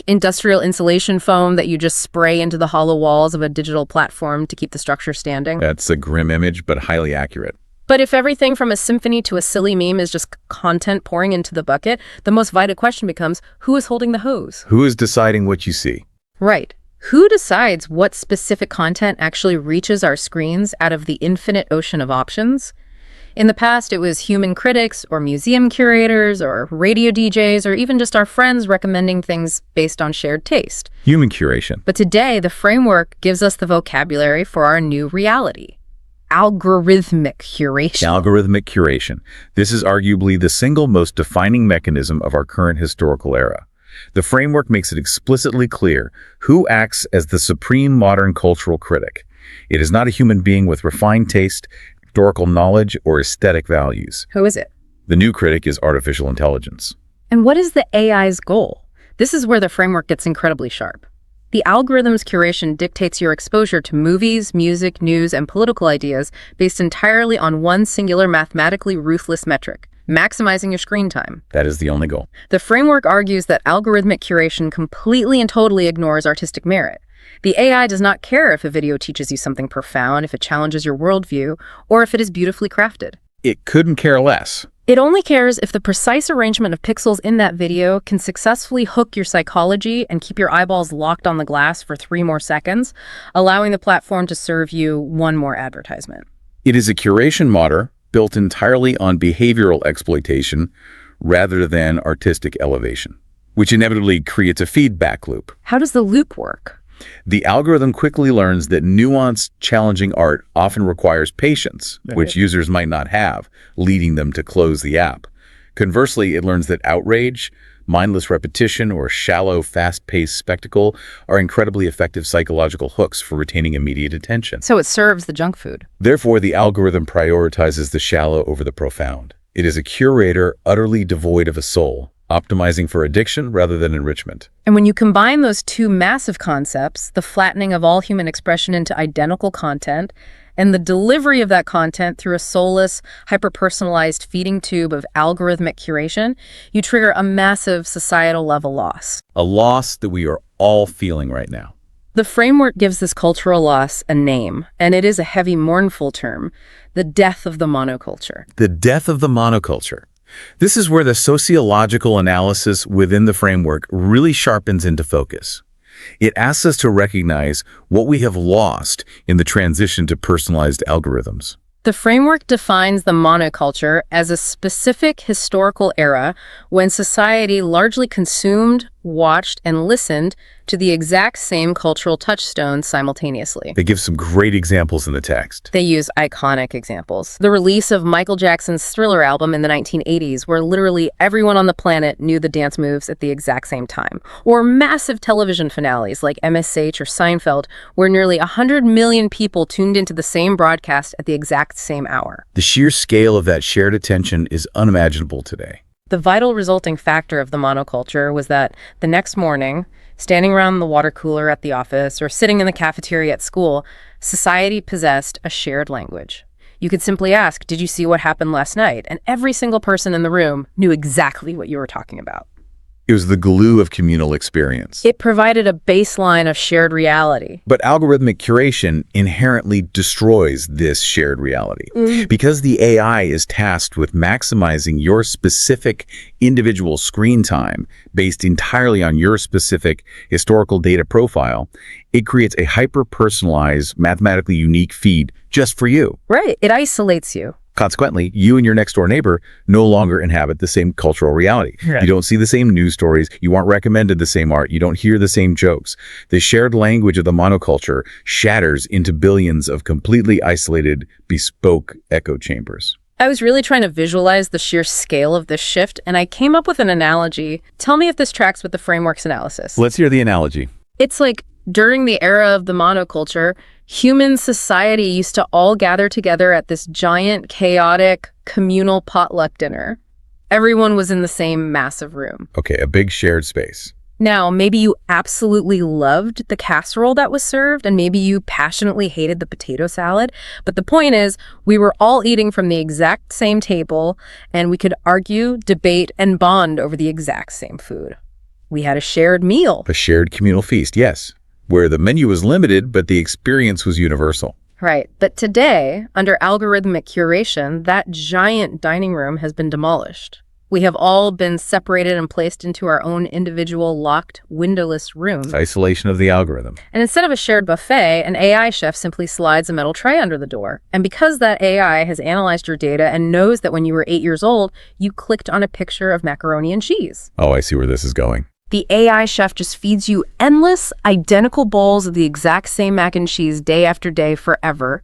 industrial insulation foam that you just spray into the hollow walls of a digital platform to keep the structure standing. That's a grim image, but highly accurate. But if everything from a symphony to a silly meme is just content pouring into the bucket, the most vital question becomes, who is holding the hose? Who is deciding what you see? Right. Who decides what specific content actually reaches our screens out of the infinite ocean of options? In the past, it was human critics or museum curators or radio DJs or even just our friends recommending things based on shared taste. Human curation. But today, the framework gives us the vocabulary for our new reality. Algorithmic curation. Algorithmic curation. This is arguably the single most defining mechanism of our current historical era. The framework makes it explicitly clear who acts as the supreme modern cultural critic. It is not a human being with refined taste, historical knowledge, or aesthetic values. Who is it? The new critic is artificial intelligence. And what is the AI's goal? This is where the framework gets incredibly sharp. The algorithm's curation dictates your exposure to movies, music, news, and political ideas based entirely on one singular mathematically ruthless metric: maximizing your screen time. That is the only goal. The framework argues that algorithmic curation completely and totally ignores artistic merit. The AI does not care if a video teaches you something profound, if it challenges your worldview, or if it is beautifully crafted. It couldn't care less. It only cares if the precise arrangement of pixels in that video can successfully hook your psychology and keep your eyeballs locked on the glass for 3 more seconds, allowing the platform to serve you one more advertisement. It is a curation model built entirely on behavioral exploitation rather than artistic elevation, which inevitably creates a feedback loop. How does the loop work? The algorithm quickly learns that nuanced, challenging art often requires patience, which users might not have, leading them to close the app. Conversely, it learns that outrage, mindless repetition, or shallow, fast-paced spectacle are incredibly effective psychological hooks for retaining immediate attention. So it serves the junk food. Therefore, the algorithm prioritizes the shallow over the profound. It is a curator utterly devoid of a soul, optimizing for addiction rather than enrichment. And when you combine those two massive concepts, the flattening of all human expression into identical content, and the delivery of that content through a soulless, hyper-personalized feeding tube of algorithmic curation, you trigger a massive societal-level loss. A loss that we are all feeling right now. The framework gives this cultural loss a name, and it is a heavy, mournful term: the death of the monoculture. The death of the monoculture. This is where the sociological analysis within the framework really sharpens into focus. It asks us to recognize what we have lost in the transition to personalized algorithms. The framework defines the monoculture as a specific historical era when society largely consumed, watched, and listened to the exact same cultural touchstones simultaneously. They give some great examples in the text. They use iconic examples. The release of Michael Jackson's Thriller album in the 1980s, where literally everyone on the planet knew the dance moves at the exact same time. Or massive television finales like MSH or Seinfeld, where nearly 100 million people tuned into the same broadcast at the exact same hour. The sheer scale of that shared attention is unimaginable today. The vital resulting factor of the monoculture was that the next morning, standing around the water cooler at the office or sitting in the cafeteria at school, society possessed a shared language. You could simply ask, "Did you see what happened last night?" And every single person in the room knew exactly what you were talking about. It was the glue of communal experience. It provided a baseline of shared reality. But algorithmic curation inherently destroys this shared reality. Because the AI is tasked with maximizing your specific individual screen time based entirely on your specific historical data profile, it creates a hyper-personalized, mathematically unique feed just for you. Right. It isolates you. Consequently, you and your next-door neighbor no longer inhabit the same cultural reality. Right. You don't see the same news stories. You aren't recommended the same art. You don't hear the same jokes. The shared language of the monoculture shatters into billions of completely isolated, bespoke echo chambers. I was really trying to visualize the sheer scale of this shift, and I came up with an analogy. Tell me if this tracks with the framework's analysis. Let's hear the analogy. It's like during the era of the monoculture, human society used to all gather together at this giant, chaotic, communal potluck dinner. Everyone was in the same massive room. Okay, a big shared space. Now, maybe you absolutely loved the casserole that was served, and maybe you passionately hated the potato salad. But the point is, we were all eating from the exact same table, and we could argue, debate, and bond over the exact same food. We had a shared meal. A shared communal feast, yes, where the menu was limited, but the experience was universal. Right. But today, under algorithmic curation, that giant dining room has been demolished. We have all been separated and placed into our own individual, locked, windowless rooms. Isolation of the algorithm. And instead of a shared buffet, an AI chef simply slides a metal tray under the door. And because that AI has analyzed your data and knows that when you were 8 years old, you clicked on a picture of macaroni and cheese. Oh, I see where this is going. The AI chef just feeds you endless, identical bowls of the exact same mac and cheese day after day forever.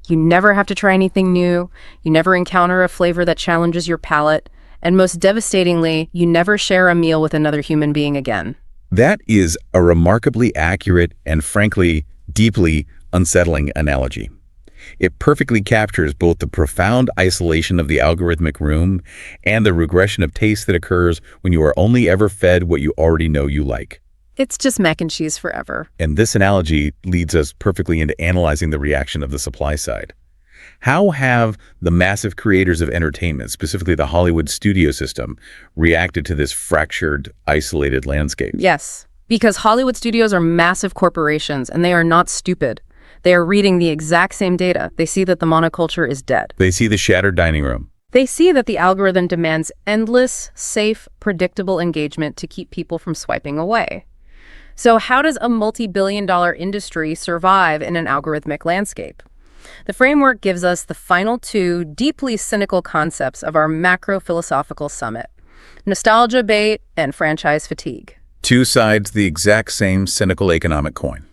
You never have to try anything new. You never encounter a flavor that challenges your palate. And most devastatingly, you never share a meal with another human being again. That is a remarkably accurate and, frankly, deeply unsettling analogy. It perfectly captures both the profound isolation of the algorithmic room and the regression of taste that occurs when you are only ever fed what you already know you like. It's just mac and cheese forever. And this analogy leads us perfectly into analyzing the reaction of the supply side. How have the massive creators of entertainment, specifically the Hollywood studio system, reacted to this fractured, isolated landscape? Yes, because Hollywood studios are massive corporations, and they are not stupid. They are reading the exact same data. They see that the monoculture is dead. They see the shattered dining room. They see that the algorithm demands endless, safe, predictable engagement to keep people from swiping away. So how does a multi-billion-dollar industry survive in an algorithmic landscape? The framework gives us the final two deeply cynical concepts of our macro-philosophical summit: nostalgia bait and franchise fatigue. Two sides, the exact same cynical economic coin.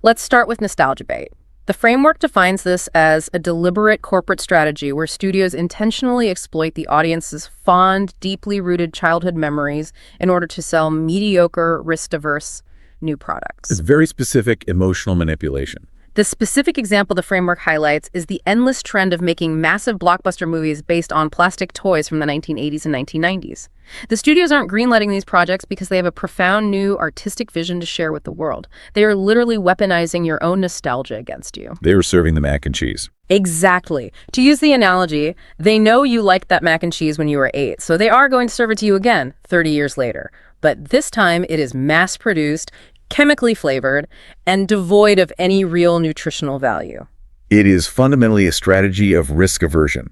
Let's start with nostalgia bait. The framework defines this as a deliberate corporate strategy where studios intentionally exploit the audience's fond, deeply rooted childhood memories in order to sell mediocre, risk-averse new products. It's very specific emotional manipulation. The specific example the framework highlights is the endless trend of making massive blockbuster movies based on plastic toys from the 1980s and 1990s. The studios aren't greenlighting these projects because they have a profound new artistic vision to share with the world. They are literally weaponizing your own nostalgia against you. They were serving the mac and cheese. Exactly. To use the analogy, they know you liked that mac and cheese when you were 8, so they are going to serve it to you again 30 years later. But this time it is mass-produced, chemically flavored, and devoid of any real nutritional value. It is fundamentally a strategy of risk aversion.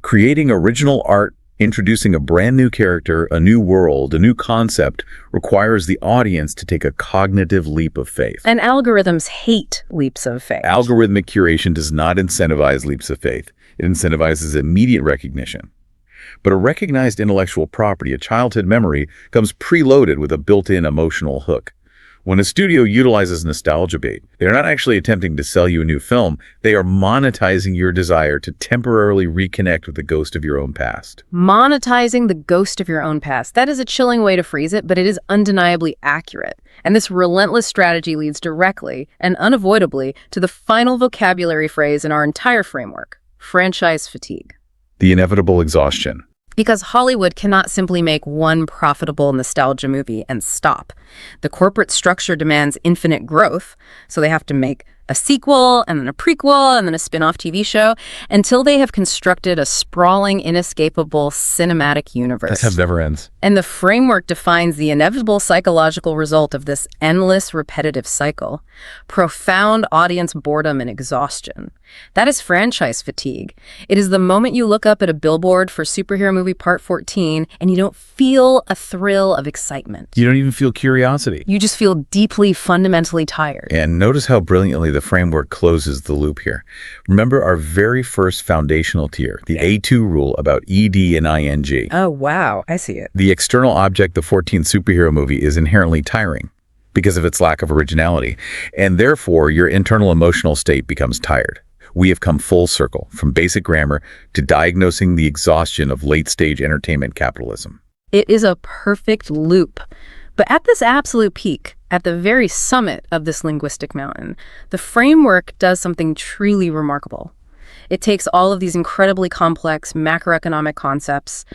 Creating original art, introducing a brand new character, a new world, a new concept requires the audience to take a cognitive leap of faith. And algorithms hate leaps of faith. Algorithmic curation does not incentivize leaps of faith. It incentivizes immediate recognition. But a recognized intellectual property, a childhood memory, comes preloaded with a built-in emotional hook. When a studio utilizes nostalgia bait, they're not actually attempting to sell you a new film. They are monetizing your desire to temporarily reconnect with the ghost of your own past. Monetizing the ghost of your own past. That is a chilling way to phrase it, but it is undeniably accurate. And this relentless strategy leads directly and unavoidably to the final vocabulary phrase in our entire framework: franchise fatigue. The inevitable exhaustion. Because Hollywood cannot simply make one profitable nostalgia movie and stop. The corporate structure demands infinite growth, so they have to make a sequel, and then a prequel, and then a spin-off TV show, until they have constructed a sprawling, inescapable cinematic universe. That never ends. And the framework defines the inevitable psychological result of this endless, repetitive cycle: profound audience boredom and exhaustion. That is franchise fatigue. It is the moment you look up at a billboard for superhero movie Part 14 and you don't feel a thrill of excitement. You don't even feel curiosity. You just feel deeply, fundamentally tired. And notice how brilliantly the framework closes the loop here. Remember our very first foundational tier, the A2 rule about ED and ING. Oh, wow. I see it. The external object, the 14th superhero movie, is inherently tiring because of its lack of originality, and therefore your internal emotional state becomes tired. We have come full circle from basic grammar to diagnosing the exhaustion of late-stage entertainment capitalism. It is a perfect loop. But at this absolute peak, at the very summit of this linguistic mountain, the framework does something truly remarkable. It takes all of these incredibly complex macroeconomic concepts,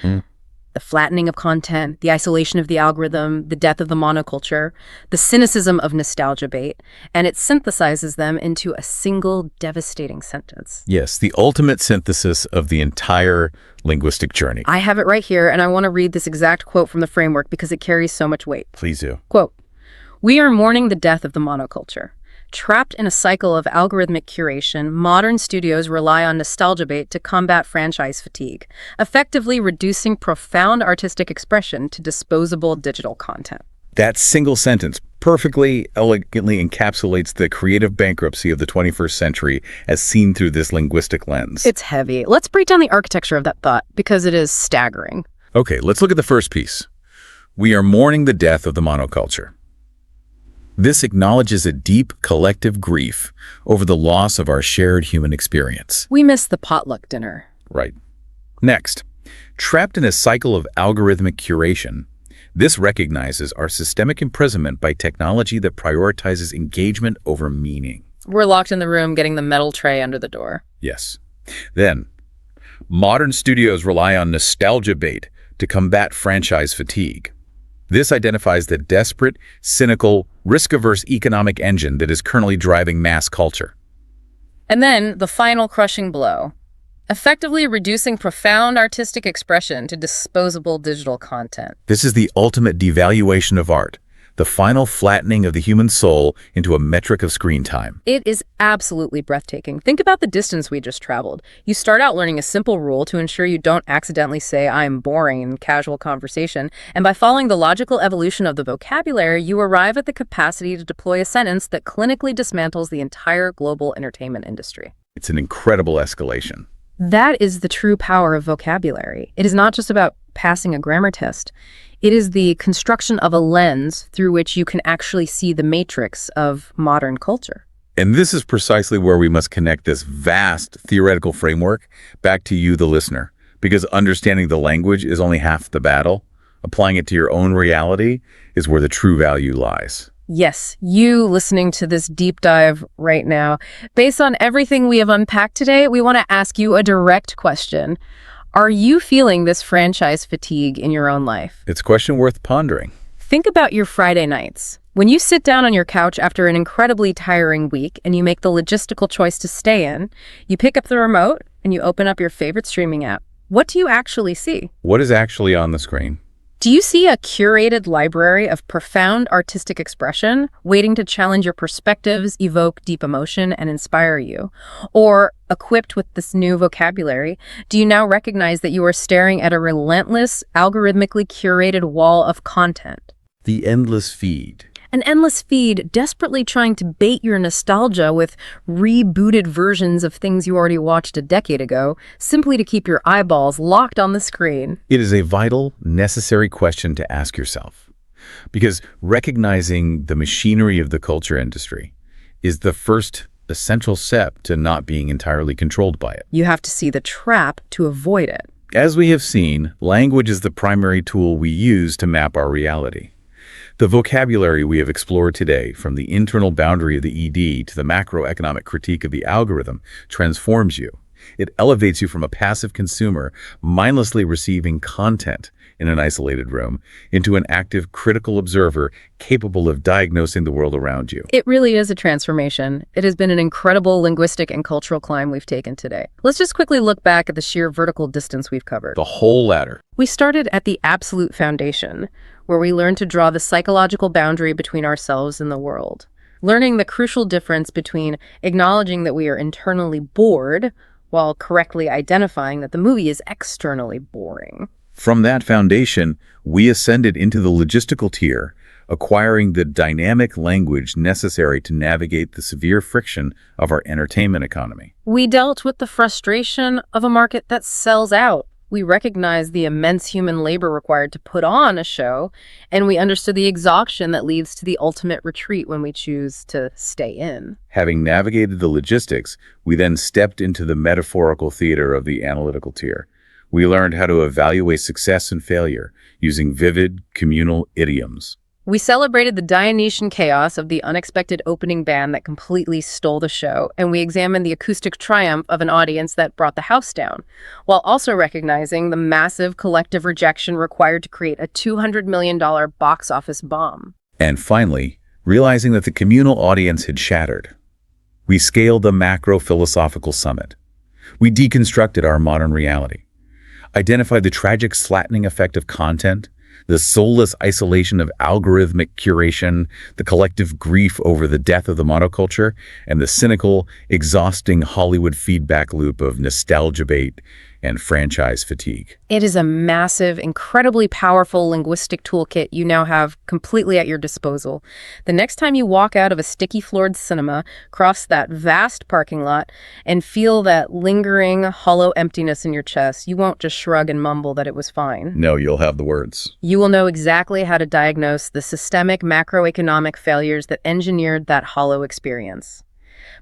the flattening of content, the isolation of the algorithm, the death of the monoculture, the cynicism of nostalgia bait, and it synthesizes them into a single devastating sentence. Yes, the ultimate synthesis of the entire linguistic journey. I have it right here, and I want to read this exact quote from the framework because it carries so much weight. Please do. Quote, "We are mourning the death of the monoculture. Trapped in a cycle of algorithmic curation, modern studios rely on nostalgia bait to combat franchise fatigue, effectively reducing profound artistic expression to disposable digital content." That single sentence perfectly, elegantly encapsulates the creative bankruptcy of the 21st century as seen through this linguistic lens. It's heavy. Let's break down the architecture of that thought because it is staggering. Okay, let's look at the first piece. We are mourning the death of the monoculture. This acknowledges a deep collective grief over the loss of our shared human experience. We miss the potluck dinner. Right. Next, trapped in a cycle of algorithmic curation, this recognizes our systemic imprisonment by technology that prioritizes engagement over meaning. We're locked in the room getting the metal tray under the door. Yes. Then, modern studios rely on nostalgia bait to combat franchise fatigue. This identifies the desperate, cynical, risk-averse economic engine that is currently driving mass culture. And then the final crushing blow, effectively reducing profound artistic expression to disposable digital content. This is the ultimate devaluation of art, the final flattening of the human soul into a metric of screen time. It is absolutely breathtaking. Think about the distance we just traveled. You start out learning a simple rule to ensure you don't accidentally say, "I'm boring" in casual conversation. And by following the logical evolution of the vocabulary, you arrive at the capacity to deploy a sentence that clinically dismantles the entire global entertainment industry. It's an incredible escalation. That is the true power of vocabulary. It is not just about passing a grammar test. It is the construction of a lens through which you can actually see the matrix of modern culture. And this is precisely where we must connect this vast theoretical framework back to you, the listener, because understanding the language is only half the battle. Applying it to your own reality is where the true value lies. Yes, you listening to this deep dive right now. Based on everything we have unpacked today, we want to ask you a direct question. Are you feeling this franchise fatigue in your own life? It's a question worth pondering. Think about your Friday nights. When you sit down on your couch after an incredibly tiring week and you make the logistical choice to stay in, you pick up the remote and you open up your favorite streaming app. What do you actually see? What is actually on the screen? Do you see a curated library of profound artistic expression waiting to challenge your perspectives, evoke deep emotion, and inspire you? Or, equipped with this new vocabulary, do you now recognize that you are staring at a relentless, algorithmically curated wall of content? The endless feed. An endless feed desperately trying to bait your nostalgia with rebooted versions of things you already watched a decade ago, simply to keep your eyeballs locked on the screen. It is a vital, necessary question to ask yourself, because recognizing the machinery of the culture industry is the first essential step to not being entirely controlled by it. You have to see the trap to avoid it. As we have seen, language is the primary tool we use to map our reality. The vocabulary we have explored today, from the internal boundary of the ED to the macroeconomic critique of the algorithm, transforms you. It elevates you from a passive consumer, mindlessly receiving content in an isolated room, into an active, critical observer capable of diagnosing the world around you. It really is a transformation. It has been an incredible linguistic and cultural climb we've taken today. Let's just quickly look back at the sheer vertical distance we've covered. The whole ladder. We started at the absolute foundation, where we learned to draw the psychological boundary between ourselves and the world. learning the crucial difference between acknowledging that we are internally bored while correctly identifying that the movie is externally boring. From that foundation, we ascended into the logistical tier, acquiring the dynamic language necessary to navigate the severe friction of our entertainment economy. We dealt with the frustration of a market that sells out. We recognized the immense human labor required to put on a show, and we understood the exhaustion that leads to the ultimate retreat when we choose to stay in. Having navigated the logistics, we then stepped into the metaphorical theater of the analytical tier. We learned how to evaluate success and failure using vivid, communal idioms. We celebrated the Dionysian chaos of the unexpected opening band that completely stole the show, and we examined the acoustic triumph of an audience that brought the house down, while also recognizing the massive collective rejection required to create a $200 million box office bomb. And finally, realizing that the communal audience had shattered, we scaled the macro-philosophical summit. We deconstructed our modern reality, identified the tragic flattening effect of content, the soulless isolation of algorithmic curation, the collective grief over the death of the monoculture, and the cynical, exhausting Hollywood feedback loop of nostalgia bait and franchise fatigue. It is a massive, incredibly powerful linguistic toolkit you now have completely at your disposal. The next time you walk out of a sticky-floored cinema, cross that vast parking lot, and feel that lingering, hollow emptiness in your chest, you won't just shrug and mumble that it was fine. No, you'll have the words. You will know exactly how to diagnose the systemic macroeconomic failures that engineered that hollow experience.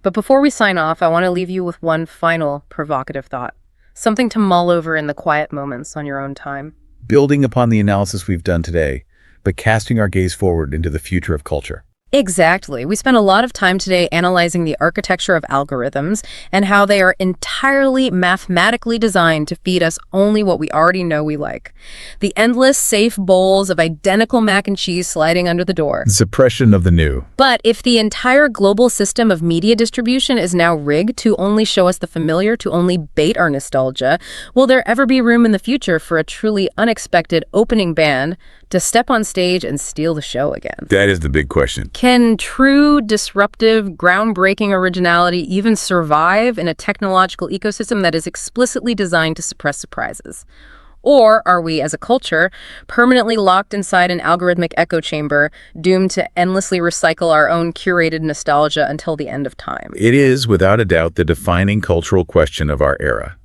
But before we sign off, I want to leave you with one final provocative thought. Something to mull over in the quiet moments on your own time. Building upon the analysis we've done today, but casting our gaze forward into the future of culture. Exactly. We spent a lot of time today analyzing the architecture of algorithms and how they are entirely mathematically designed to feed us only what we already know we like. The endless, safe bowls of identical mac and cheese sliding under the door. Suppression of the new. But if the entire global system of media distribution is now rigged to only show us the familiar, to only bait our nostalgia, will there ever be room in the future for a truly unexpected opening band to step on stage and steal the show again? That is the big question. Can true, disruptive, groundbreaking originality even survive in a technological ecosystem that is explicitly designed to suppress surprises? Or are we, as a culture, permanently locked inside an algorithmic echo chamber, doomed to endlessly recycle our own curated nostalgia until the end of time? It is, without a doubt, the defining cultural question of our era.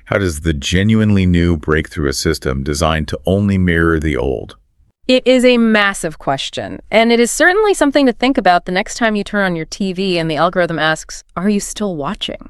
How does the genuinely new break through a system designed to only mirror the old? It is a massive question, and it is certainly something to think about the next time you turn on your TV and the algorithm asks, "Are you still watching?"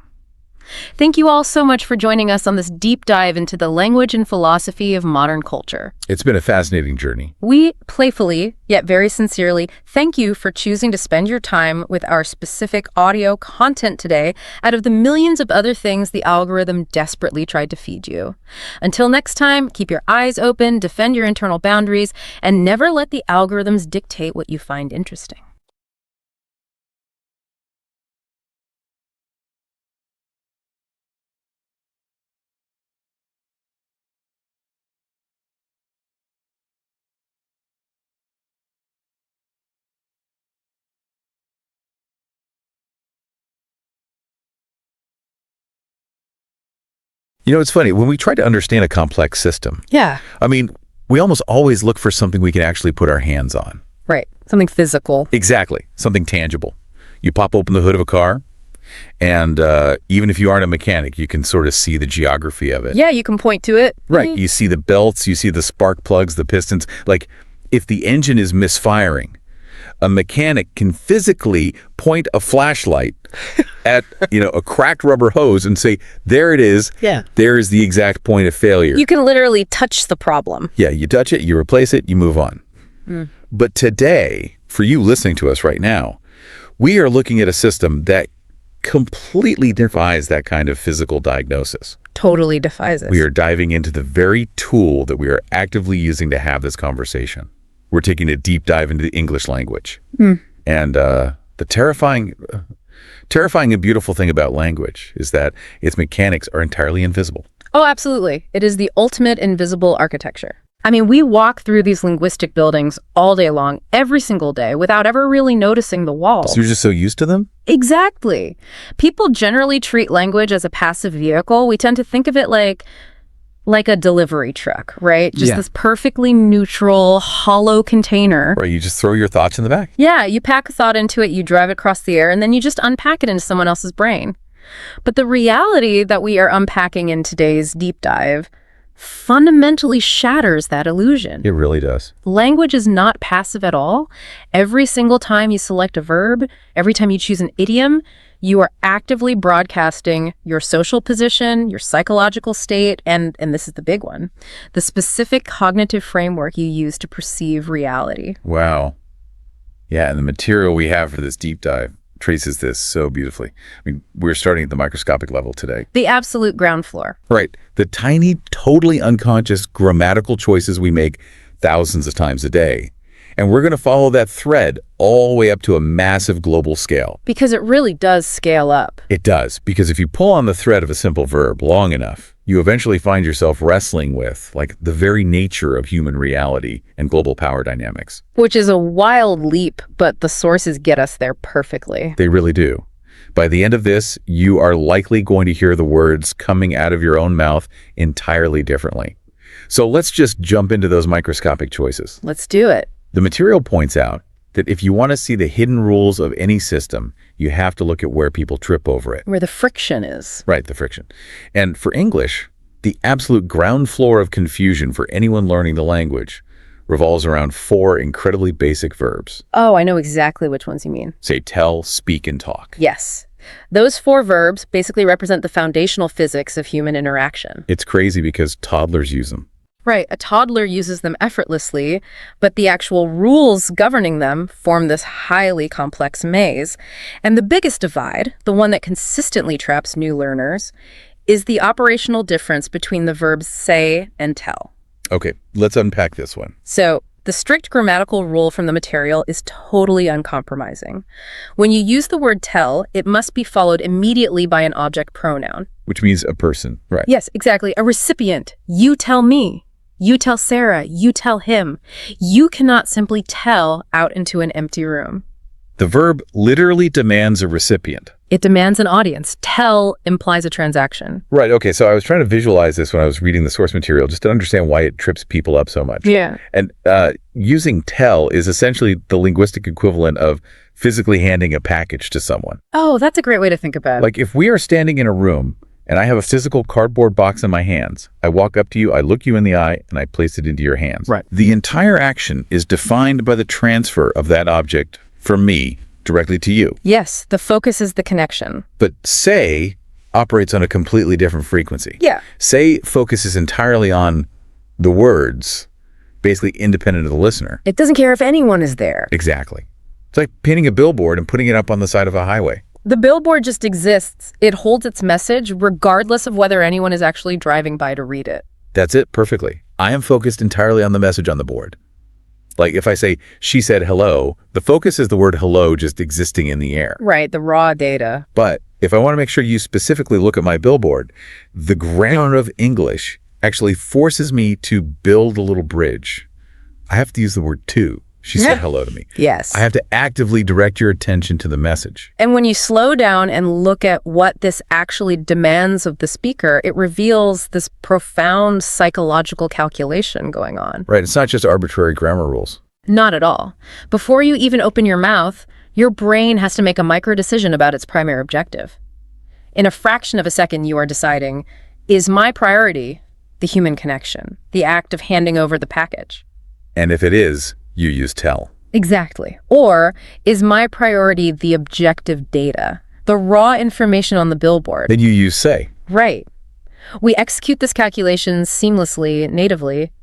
Thank you all so much for joining us on this deep dive into the language and philosophy of modern culture. It's been a fascinating journey. We playfully, yet very sincerely, thank you for choosing to spend your time with our specific audio content today out of the millions of other things the algorithm desperately tried to feed you. Until next time, keep your eyes open, defend your internal boundaries, and never let the algorithms dictate what you find interesting. You know, it's funny, when we try to understand a complex system, Yeah, we almost always look for something we can actually put our hands on. right. Something physical. Exactly. Something tangible. You pop open the hood of a car, and even if you aren't a mechanic, you can sort of see the geography of it. Yeah, you can point to it. Right. You see the belts, you see the spark plugs, the pistons. Like, if the engine is misfiring, a mechanic can physically point a flashlight at, a cracked rubber hose and say, there it is. Yeah. There is the exact point of failure. You can literally touch the problem. Yeah, you touch it, you replace it, you move on. But today, for you listening to us right now, we are looking at a system that completely defies that kind of physical diagnosis. Totally defies it. We are diving into the very tool that we are actively using to have this conversation. We're taking a deep dive into the English language. And the terrifying and beautiful thing about language is that its mechanics are entirely invisible. Oh, absolutely. It is the ultimate invisible architecture. I mean, we walk through these linguistic buildings all day long, every single day, without ever really noticing the walls. So you're just so used to them? Exactly. People generally treat language as a passive vehicle. We tend to think of it like a delivery truck, right? Just this perfectly neutral, hollow container. Right, you just throw your thoughts in the back. Yeah, you pack a thought into it, you drive it across the air, and then you just unpack it into someone else's brain. But the reality that we are unpacking in today's deep dive fundamentally shatters that illusion. It really does. Language is not passive at all. Every single time you select a verb, every time you choose an idiom, you are actively broadcasting your social position, your psychological state, and this is the big one, the specific cognitive framework you use to perceive reality. Wow. Yeah, and the material we have for this deep dive traces this so beautifully. I mean, we're starting at the microscopic level today. The absolute ground floor. Right. The tiny, totally unconscious grammatical choices we make thousands of times a day. And we're going to follow that thread all the way up to a massive global scale. Because it really does scale up. It does, because if you pull on the thread of a simple verb long enough, you eventually find yourself wrestling with, like, the very nature of human reality and global power dynamics. Which is a wild leap, but the sources get us there perfectly. They really do. By the end of this, you are likely going to hear the words coming out of your own mouth entirely differently. So let's just jump into those microscopic choices. Let's do it. The material points out that if you want to see the hidden rules of any system, you have to look at where people trip over it. Where the friction is. Right, the friction. And for English, the absolute ground floor of confusion for anyone learning the language revolves around 4 incredibly basic verbs. Oh, I know exactly which ones you mean. Say tell, speak, and talk. Yes. Those 4 verbs basically represent the foundational physics of human interaction. It's crazy because toddlers use them. Right, a toddler uses them effortlessly, but the actual rules governing them form this highly complex maze. And the biggest divide, the one that consistently traps new learners, is the operational difference between the verbs say and tell. Okay, let's unpack this one. So, the strict grammatical rule from the material is totally uncompromising. When you use the word tell, it must be followed immediately by an object pronoun. Which means a person, right? Yes, exactly. A recipient. You tell me. You tell Sarah. You tell him. You cannot simply tell out into an empty room. The verb literally demands a recipient. It demands an audience. Tell implies a transaction. Right, okay, so I was trying to visualize this when I was reading the source material just to understand why it trips people up so much. Yeah. And using tell is essentially the linguistic equivalent of physically handing a package to someone. Oh, that's a great way to think about it. Like if we are standing in a room and I have a physical cardboard box in my hands, I walk up to you, I look you in the eye, and I place it into your hands. Right. The entire action is defined by the transfer of that object from me directly to you. Yes, the focus is the connection. But say operates on a completely different frequency. Yeah. Say focuses entirely on the words, basically independent of the listener. It doesn't care if anyone is there. Exactly. It's like painting a billboard and putting it up on the side of a highway. The billboard just exists. It holds its message regardless of whether anyone is actually driving by to read it. That's it, perfectly. I am focused entirely on the message on the board. Like if I say, she said hello, the focus is the word hello just existing in the air. Right, the raw data. But if I want to make sure you specifically look at my billboard, the grammar of English actually forces me to build a little bridge. I have to use the word to. She said hello to me. Yes. I have to actively direct your attention to the message. And when you slow down and look at what this actually demands of the speaker, it reveals this profound psychological calculation going on. Right. It's not just arbitrary grammar rules. Not at all. Before you even open your mouth, your brain has to make a micro decision about its primary objective. In a fraction of a second, you are deciding, is my priority the human connection, the act of handing over the package? And if it is, you use tell. Exactly. Or is my priority the objective data, the raw information on the billboard? Then you use say. Right. We execute this calculation seamlessly, natively.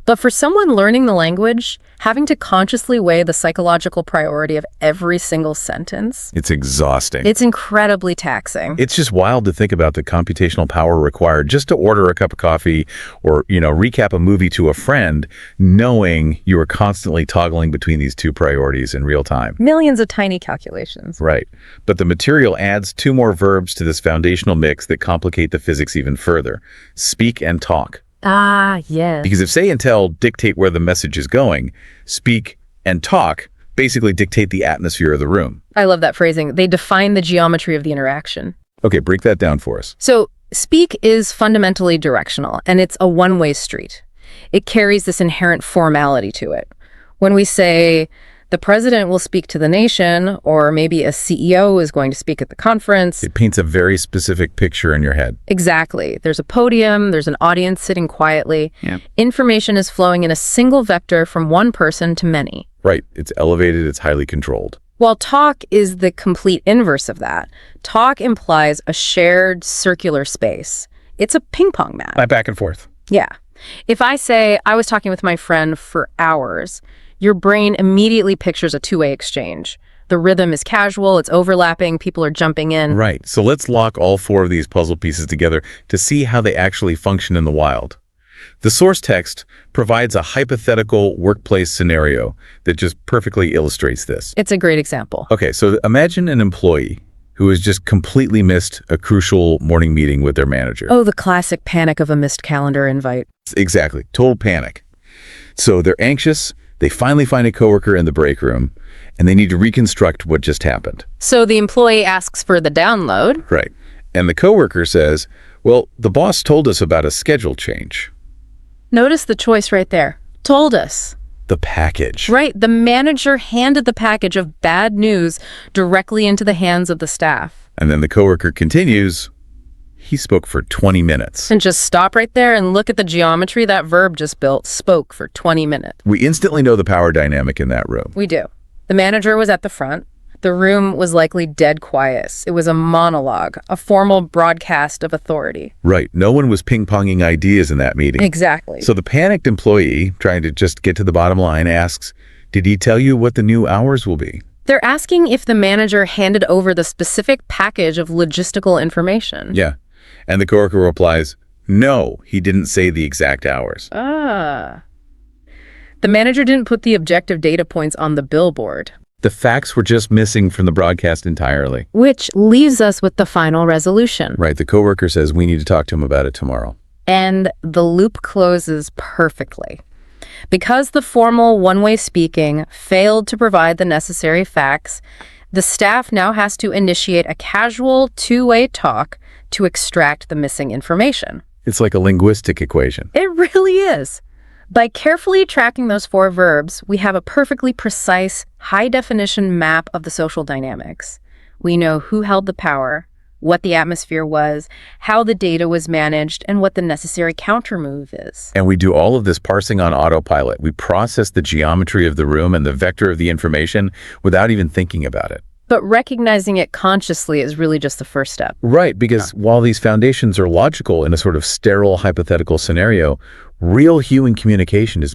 But for someone learning the language, having to consciously weigh the psychological priority of every single sentence, It's exhausting. it's incredibly taxing. It's just wild to think about the computational power required just to order a cup of coffee or, recap a movie to a friend, knowing you are constantly toggling between these two priorities in real time. Millions of tiny calculations. Right. But the material adds 2 more verbs to this foundational mix that complicate the physics even further. Speak and talk. Ah, yes. Because if say and tell dictate where the message is going, speak and talk basically dictate the atmosphere of the room. I love that phrasing. They define the geometry of the interaction. Okay, break that down for us. So speak is fundamentally directional, and it's a one-way street. It carries this inherent formality to it. When we say, the president will speak to the nation, or maybe a CEO is going to speak at the conference. It paints a very specific picture in your head. Exactly. There's a podium, there's an audience sitting quietly. Yeah. Information is flowing in a single vector from one person to many. Right. It's elevated, it's highly controlled. While talk is the complete inverse of that. Talk implies a shared circular space. It's a ping pong mat. Like back and forth. Yeah. If I say, I was talking with my friend for hours, your brain immediately pictures a two-way exchange. The rhythm is casual, it's overlapping, people are jumping in. Right. So let's lock all four of these puzzle pieces together to see how they actually function in the wild. The source text provides a hypothetical workplace scenario that just perfectly illustrates this. It's a great example. Okay, so imagine an employee who has just completely missed a crucial morning meeting with their manager. Oh, the classic panic of a missed calendar invite. Exactly. Total panic. So they're anxious. They finally find a coworker in the break room, and they need to reconstruct what just happened. So the employee asks for the download. Right. And the coworker says, well, the boss told us about a schedule change. Notice the choice right there. Told us. The package. Right. The manager handed the package of bad news directly into the hands of the staff. And then the coworker continues, he spoke for 20 minutes. And just stop right there and look at the geometry that verb just built. Spoke for 20 minutes. We instantly know the power dynamic in that room. We do. The manager was at the front. The room was likely dead quiet. It was a monologue, a formal broadcast of authority. Right. No one was ping-ponging ideas in that meeting. Exactly. So the panicked employee, trying to just get to the bottom line, asks, did he tell you what the new hours will be? They're asking if the manager handed over the specific package of logistical information. Yeah. And the coworker replies, no, he didn't say the exact hours. Ah. The manager didn't put the objective data points on the billboard. The facts were just missing from the broadcast entirely. Which leaves us with the final resolution. Right. The coworker says we need to talk to him about it tomorrow. And the loop closes perfectly. Because the formal one-way speaking failed to provide the necessary facts, the staff now has to initiate a casual two-way talk to extract the missing information. It's like a linguistic equation. It really is. By carefully tracking those four verbs, we have a perfectly precise, high-definition map of the social dynamics. We know who held the power, what the atmosphere was, how the data was managed, and what the necessary countermove is. And we do all of this parsing on autopilot. We process the geometry of the room and the vector of the information without even thinking about it. But recognizing it consciously is really just the first step. Right, because while these foundations are logical in a sort of sterile hypothetical scenario, real human communication is,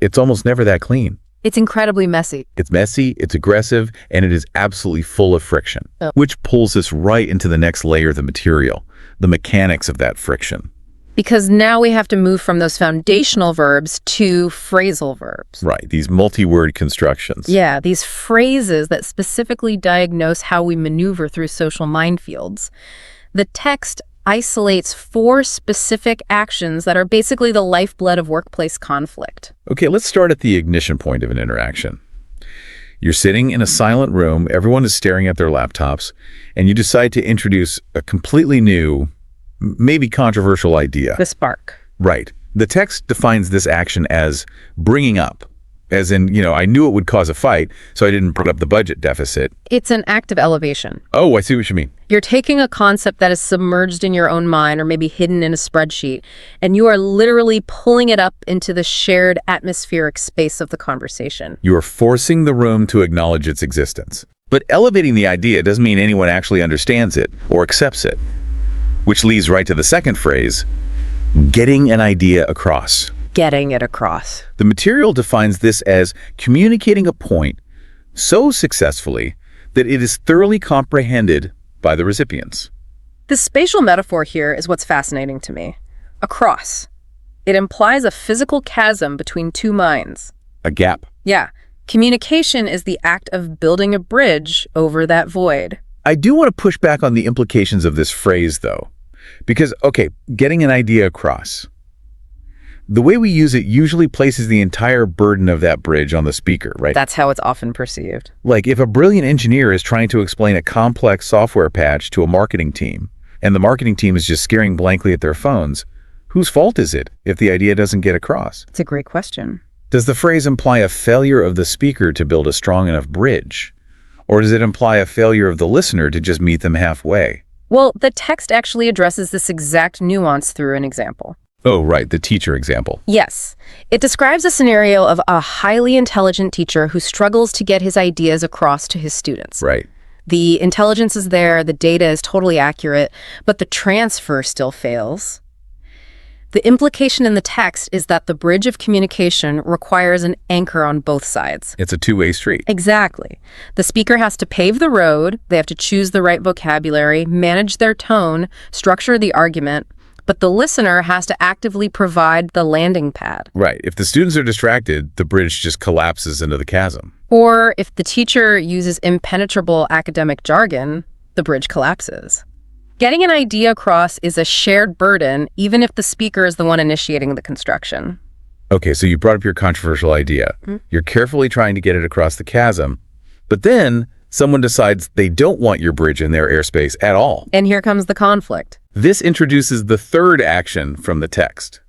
it's almost never that clean. It's incredibly messy. It's messy, it's aggressive, and it is absolutely full of friction, which pulls us right into the next layer of the material, the mechanics of that friction. Because now we have to move from those foundational verbs to phrasal verbs. Right, these multi-word constructions. Yeah, these phrases that specifically diagnose how we maneuver through social minefields. The text isolates four specific actions that are basically the lifeblood of workplace conflict. Okay, let's start at the ignition point of an interaction. You're sitting in a silent room, everyone is staring at their laptops, and you decide to introduce a completely new, maybe controversial idea. The spark. Right. The text defines this action as bringing up, as in, I knew it would cause a fight, so I didn't put up the budget deficit. It's an act of elevation. Oh, I see what you mean. You're taking a concept that is submerged in your own mind or maybe hidden in a spreadsheet, and you are literally pulling it up into the shared atmospheric space of the conversation. You are forcing the room to acknowledge its existence. But elevating the idea doesn't mean anyone actually understands it or accepts it. Which leads right to the second phrase, getting an idea across. Getting it across. The material defines this as communicating a point so successfully that it is thoroughly comprehended by the recipients. The spatial metaphor here is what's fascinating to me. Across. It implies a physical chasm between two minds. A gap. Yeah. Communication is the act of building a bridge over that void. I do want to push back on the implications of this phrase, though. Because, okay, getting an idea across. The way we use it usually places the entire burden of that bridge on the speaker, right? That's how it's often perceived. Like if a brilliant engineer is trying to explain a complex software patch to a marketing team, and the marketing team is just staring blankly at their phones, whose fault is it if the idea doesn't get across? It's a great question. Does the phrase imply a failure of the speaker to build a strong enough bridge? Or does it imply a failure of the listener to just meet them halfway? Well, the text actually addresses this exact nuance through an example. Oh, right, the teacher example. Yes. It describes a scenario of a highly intelligent teacher who struggles to get his ideas across to his students. Right. The intelligence is there, the data is totally accurate, but the transfer still fails. The implication in the text is that the bridge of communication requires an anchor on both sides. It's a two-way street. Exactly. The speaker has to pave the road, they have to choose the right vocabulary, manage their tone, structure the argument, but the listener has to actively provide the landing pad. Right. If the students are distracted, the bridge just collapses into the chasm. Or if the teacher uses impenetrable academic jargon, the bridge collapses. Getting an idea across is a shared burden, even if the speaker is the one initiating the construction. Okay, so you brought up your controversial idea. You're carefully trying to get it across the chasm, but then someone decides they don't want your bridge in their airspace at all. And here comes the conflict. This introduces the third action from the text,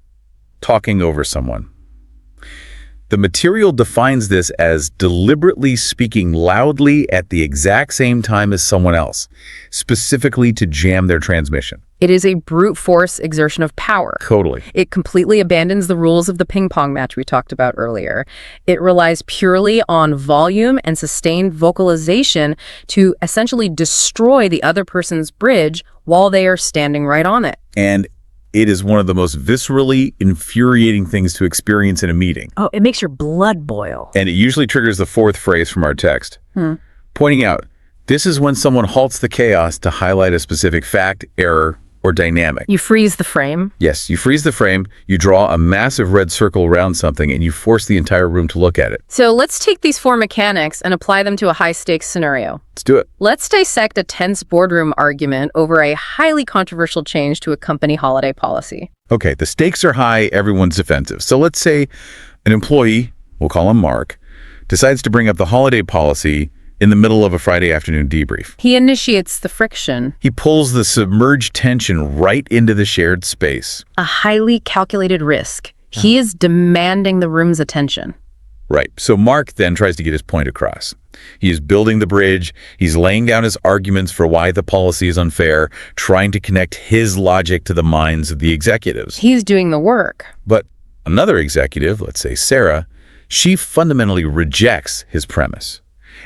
talking over someone. The material defines this as deliberately speaking loudly at the exact same time as someone else, specifically to jam their transmission. It is a brute force exertion of power. Totally. It completely abandons the rules of the ping pong match we talked about earlier. It relies purely on volume and sustained vocalization to essentially destroy the other person's bridge while they are standing right on it. And it is one of the most viscerally infuriating things to experience in a meeting. Oh, it makes your blood boil. And it usually triggers the fourth phrase from our text, pointing out, this is when someone halts the chaos to highlight a specific fact, error, or dynamic. You freeze the frame. Yes, you freeze the frame, you draw a massive red circle around something, and you force the entire room to look at it. So let's take these four mechanics and apply them to a high-stakes scenario. Let's do it. Let's dissect a tense boardroom argument over a highly controversial change to a company holiday policy. Okay, the stakes are high, everyone's defensive. So let's say an employee, we'll call him Mark, decides to bring up the holiday policy in the middle of a Friday afternoon debrief. He initiates the friction. He pulls the submerged tension right into the shared space. A highly calculated risk. He is demanding the room's attention. Right. So Mark then tries to get his point across. He is building the bridge. He's laying down his arguments for why the policy is unfair, trying to connect his logic to the minds of the executives. He's doing the work. But another executive, let's say Sarah, she fundamentally rejects his premise.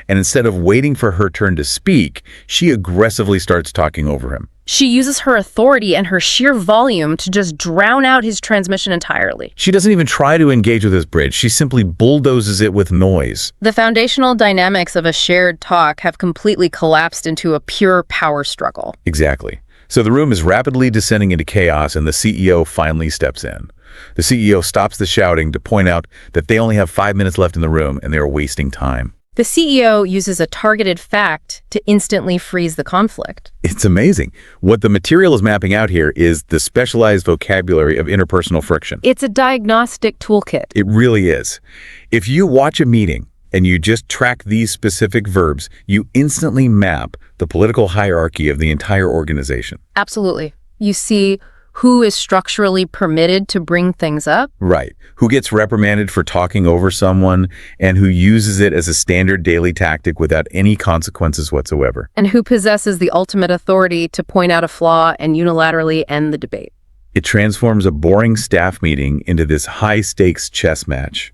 And instead of waiting for her turn to speak, she aggressively starts talking over him. She uses her authority and her sheer volume to just drown out his transmission entirely. She doesn't even try to engage with his bridge. She simply bulldozes it with noise. The foundational dynamics of a shared talk have completely collapsed into a pure power struggle. Exactly. So the room is rapidly descending into chaos, and the CEO finally steps in. The CEO stops the shouting to point out that they only have 5 minutes left in the room and they are wasting time. The CEO uses a targeted fact to instantly freeze the conflict. It's amazing. What the material is mapping out here is the specialized vocabulary of interpersonal friction. It's a diagnostic toolkit. It really is. If you watch a meeting and you just track these specific verbs, you instantly map the political hierarchy of the entire organization. Absolutely. You see who is structurally permitted to bring things up. Right. Who gets reprimanded for talking over someone and who uses it as a standard daily tactic without any consequences whatsoever. And who possesses the ultimate authority to point out a flaw and unilaterally end the debate. It transforms a boring staff meeting into this high-stakes chess match.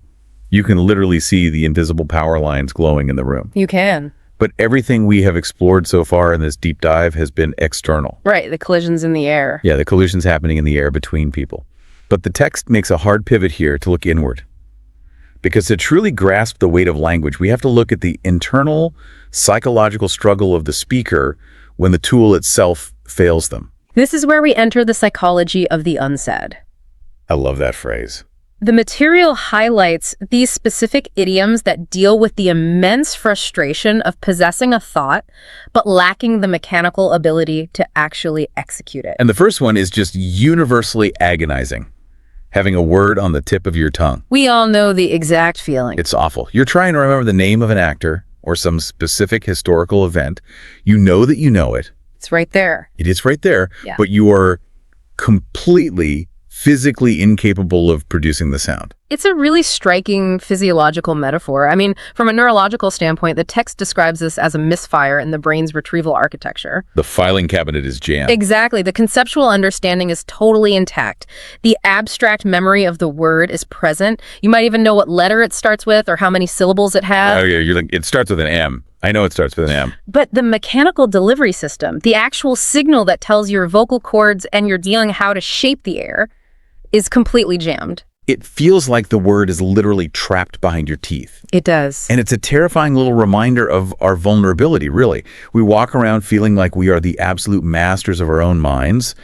You can literally see the invisible power lines glowing in the room. You can. But everything we have explored so far in this deep dive has been external. Right, the collision's in the air. Yeah, the collision's happening in the air between people. But the text makes a hard pivot here to look inward. Because to truly grasp the weight of language, we have to look at the internal psychological struggle of the speaker when the tool itself fails them. This is where we enter the psychology of the unsaid. I love that phrase. The material highlights these specific idioms that deal with the immense frustration of possessing a thought, but lacking the mechanical ability to actually execute it. And the first one is just universally agonizing. having a word on the tip of your tongue. We all know the exact feeling. It's awful. You're trying to remember the name of an actor or some specific historical event. You know that you know it. It's right there. It is right there, Yeah. but you are completely physically incapable of producing the sound. It's a really striking physiological metaphor. I mean, from a neurological standpoint, the text describes this as a misfire in the brain's retrieval architecture. The filing cabinet is jammed. Exactly. The conceptual understanding is totally intact. The abstract memory of the word is present. You might even know what letter it starts with or how many syllables it has. Oh yeah, you're like, it starts with an M. I know it starts with an M. But the mechanical delivery system, the actual signal that tells your vocal cords and your dealing how to shape the air, is completely jammed. It feels like the word is literally trapped behind your teeth. It does. And it's a terrifying little reminder of our vulnerability, really. We walk around feeling like we are the absolute masters of our own minds,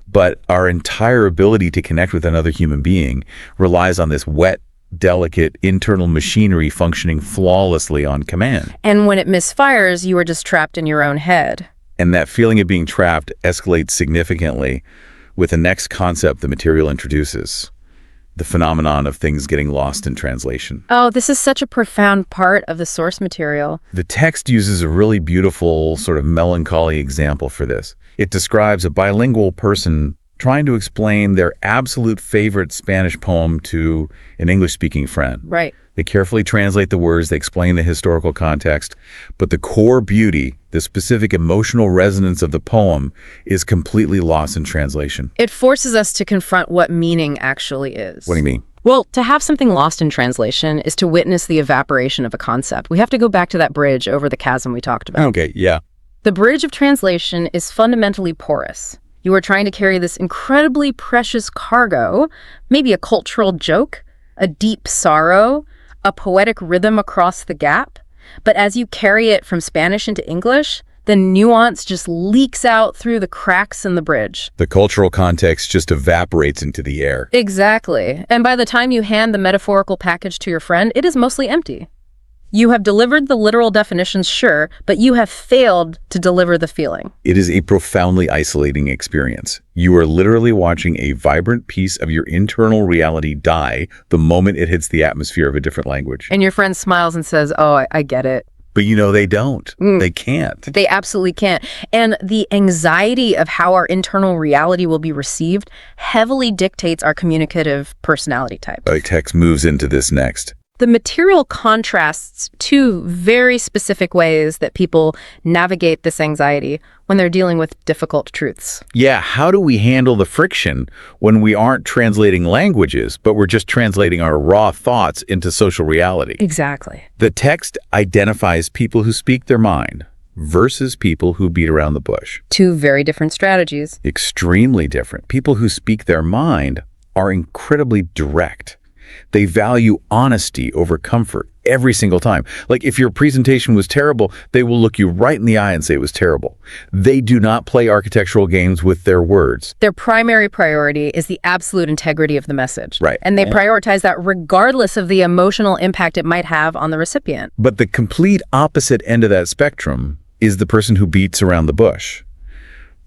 but our entire ability to connect with another human being relies on this wet, delicate internal machinery functioning flawlessly on command. And when it misfires, you are just trapped in your own head. And that feeling of being trapped escalates significantly with the next concept the material introduces, the phenomenon of things getting lost in translation. Oh, this is such a profound part of the source material. The text uses a really beautiful, sort of melancholy example for this. It describes a bilingual person trying to explain their absolute favorite Spanish poem to an English-speaking friend. Right. They carefully translate the words, they explain the historical context, but the core beauty, the specific emotional resonance of the poem, is completely lost in translation. It forces us to confront what meaning actually is. What do you mean? Well, to have something lost in translation is to witness the evaporation of a concept. We have to go back to that bridge over the chasm we talked about. Okay, yeah. The bridge of translation is fundamentally porous. You are trying to carry this incredibly precious cargo, maybe a cultural joke, a deep sorrow, a poetic rhythm across the gap. But as you carry it from Spanish into English, the nuance just leaks out through the cracks in the bridge. The cultural context just evaporates into the air. Exactly. And by the time you hand the metaphorical package to your friend, it is mostly empty. You have delivered the literal definitions, sure, but you have failed to deliver the feeling. It is a profoundly isolating experience. You are literally watching a vibrant piece of your internal reality die the moment it hits the atmosphere of a different language. And your friend smiles and says, oh, I get it. But you know, they don't. They can't. They absolutely can't. And the anxiety of how our internal reality will be received heavily dictates our communicative personality type. The text moves into this next. The material contrasts two very specific ways that people navigate this anxiety when they're dealing with difficult truths. Yeah, how do we handle the friction when we aren't translating languages, but we're just translating our raw thoughts into social reality? Exactly. The text identifies people who speak their mind versus people who beat around the bush. Two very different strategies. Extremely different. People who speak their mind are incredibly direct. They value honesty over comfort every single time. Like if your presentation was terrible, they will look you right in the eye and say it was terrible. They do not play architectural games with their words. Their primary priority is the absolute integrity of the message. Right. And they prioritize that regardless of the emotional impact it might have on the recipient. But the complete opposite end of that spectrum is the person who beats around the bush.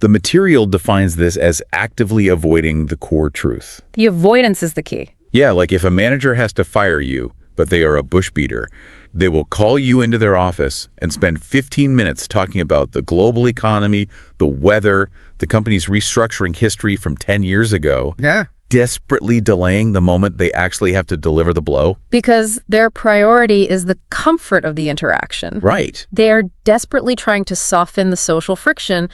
The material defines this as actively avoiding the core truth. The avoidance is the key. Yeah, like if a manager has to fire you, but they are a bush beater, they will call you into their office and spend 15 minutes talking about the global economy, the weather, the company's restructuring history from 10 years ago. Yeah. Desperately delaying the moment they actually have to deliver the blow. Because their priority is the comfort of the interaction. Right. They are desperately trying to soften the social friction,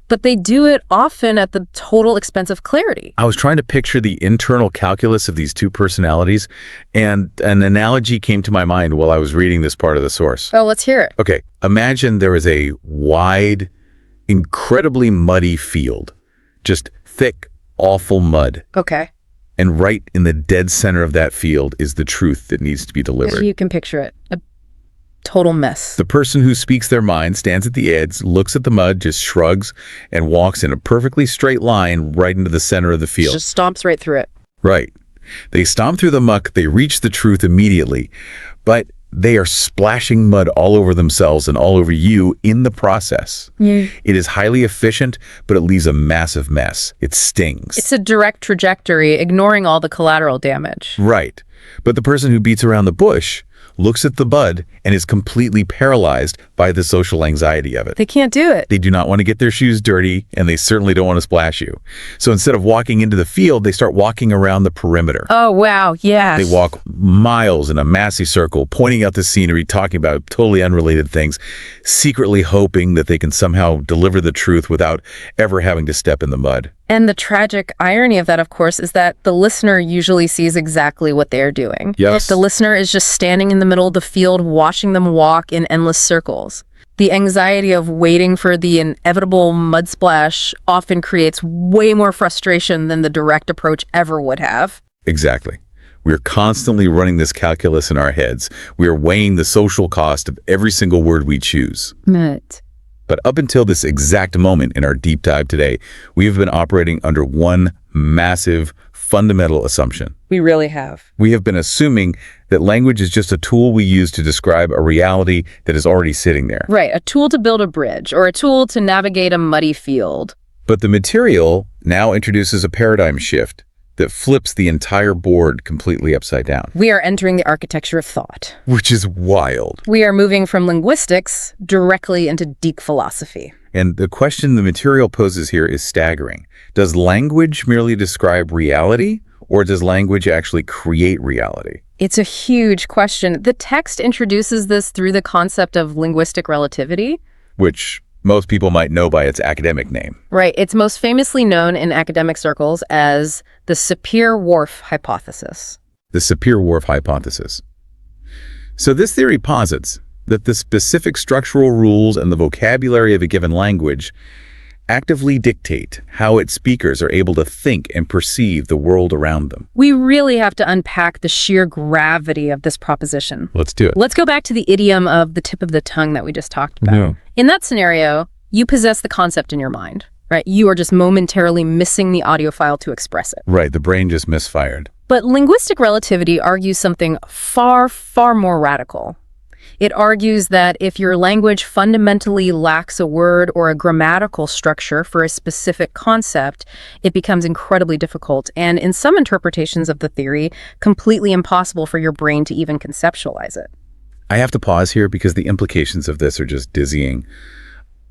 but they do it often at the total expense of clarity. I was trying to picture the internal calculus of these two personalities, and an analogy came to my mind while I was reading this part of the source. Oh, let's hear it. Okay, imagine there is a wide, incredibly muddy field, just thick, awful mud. Okay. And right in the dead center of that field is the truth that needs to be delivered. You can picture it. A total mess. The person who speaks their mind stands at the edge, looks at the mud, just shrugs, and walks in a perfectly straight line right into the center of the field. Just stomps right through it. Right. They stomp through the muck, they reach the truth immediately. But they are splashing mud all over themselves and all over you in the process. It is highly efficient, but it leaves a massive mess. It stings. It's a direct trajectory, ignoring all the collateral damage. Right. But the person who beats around the bush looks at the bud and is completely paralyzed by the social anxiety of it. They can't do it. They do not want to get their shoes dirty, and they certainly don't want to splash you. So instead of walking into the field, they start walking around the perimeter. Oh, wow, yes. They walk miles in a massive circle, pointing out the scenery, talking about totally unrelated things, secretly hoping that they can somehow deliver the truth without ever having to step in the mud. And the tragic irony of that, of course, is that the listener usually sees exactly what they're doing. Yes. The listener is just standing in the middle of the field, watching them walk in endless circles. The anxiety of waiting for the inevitable mud splash often creates way more frustration than the direct approach ever would have. Exactly. We're constantly running this calculus in our heads. We are weighing the social cost of every single word we choose. But up until this exact moment in our deep dive today, we have been operating under one massive, fundamental assumption. We really have. We have been assuming that language is just a tool we use to describe a reality that is already sitting there. Right, a tool to build a bridge or a tool to navigate a muddy field. But the material now introduces a paradigm shift that flips the entire board completely upside down. We are entering the architecture of thought. Which is wild. We are moving from linguistics directly into deep philosophy. And the question the material poses here is staggering. Does language merely describe reality, or does language actually create reality? It's a huge question. The text introduces this through the concept of linguistic relativity, which most people might know by its academic name. Right. It's most famously known in academic circles as the Sapir-Whorf hypothesis. The Sapir-Whorf hypothesis. So this theory posits that the specific structural rules and the vocabulary of a given language actively dictate how its speakers are able to think and perceive the world around them. We really have to unpack the sheer gravity of this proposition. Let's do it. Let's go back to the idiom of the tip of the tongue that we just talked about. Yeah. In that scenario, you possess the concept in your mind, right? You are just momentarily missing the audio file to express it. Right, the brain just misfired. But linguistic relativity argues something far, far more radical. It argues that if your language fundamentally lacks a word or a grammatical structure for a specific concept, it becomes incredibly difficult and, in some interpretations of the theory, completely impossible for your brain to even conceptualize it. I have to pause here because the implications of this are just dizzying.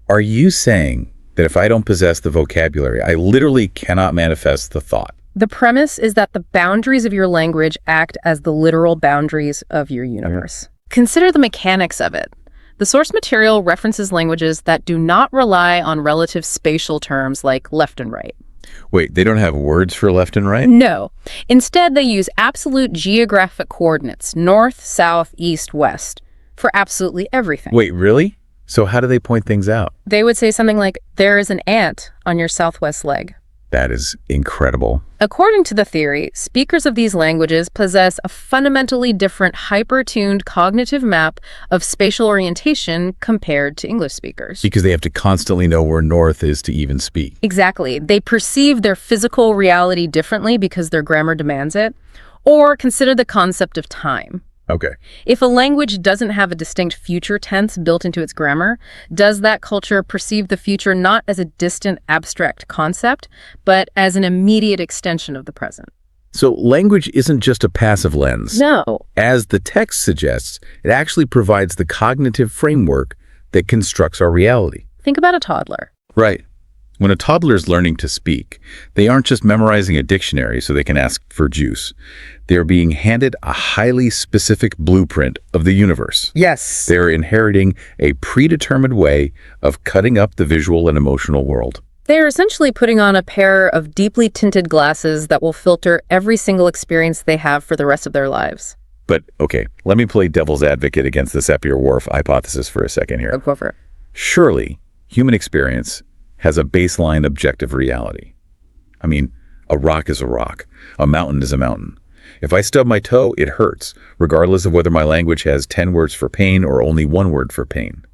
Are you saying that if I don't possess the vocabulary, I literally cannot manifest the thought? The premise is that the boundaries of your language act as the literal boundaries of your universe. Consider the mechanics of it. The source material references languages that do not rely on relative spatial terms like left and right. Wait, they don't have words for left and right? No. Instead, they use absolute geographic coordinates, north, south, east, west, for absolutely everything. Wait, really? So how do they point things out? They would say something like, there is an ant on your southwest leg. That is incredible. According to the theory, speakers of these languages possess a fundamentally different hyper-tuned cognitive map of spatial orientation compared to English speakers. Because they have to constantly know where north is to even speak. Exactly. They perceive their physical reality differently because their grammar demands it. Or consider the concept of time. Okay. If a language doesn't have a distinct future tense built into its grammar, does that culture perceive the future not as a distant, abstract concept, but as an immediate extension of the present? So language isn't just a passive lens. No. As the text suggests, it actually provides the cognitive framework that constructs our reality. Think about a toddler. Right. When a toddler is learning to speak, they aren't just memorizing a dictionary so they can ask for juice. They are being handed a highly specific blueprint of the universe. Yes. They're inheriting a predetermined way of cutting up the visual and emotional world. They're essentially putting on a pair of deeply tinted glasses that will filter every single experience they have for the rest of their lives. But, okay, let me play devil's advocate against the Sapir-Whorf hypothesis for a second here. Go for it. Surely, human experience has a baseline objective reality. I mean, a rock is a rock. A mountain is a mountain. If I stub my toe, it hurts, regardless of whether my language has 10 words for pain or only 1 word for pain.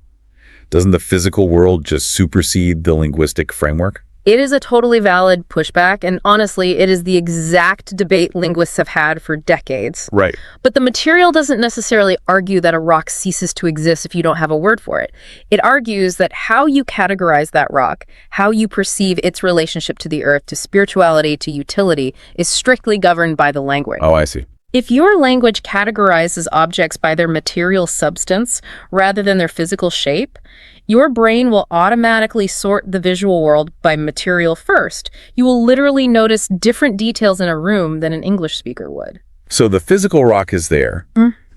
Doesn't the physical world just supersede the linguistic framework? It is a totally valid pushback, and honestly, it is the exact debate linguists have had for decades. Right. But the material doesn't necessarily argue that a rock ceases to exist if you don't have a word for it. It argues that how you categorize that rock, how you perceive its relationship to the earth, to spirituality, to utility, is strictly governed by the language. Oh, I see. If your language categorizes objects by their material substance rather than their physical shape, your brain will automatically sort the visual world by material first. You will literally notice different details in a room than an English speaker would. So the physical rock is there,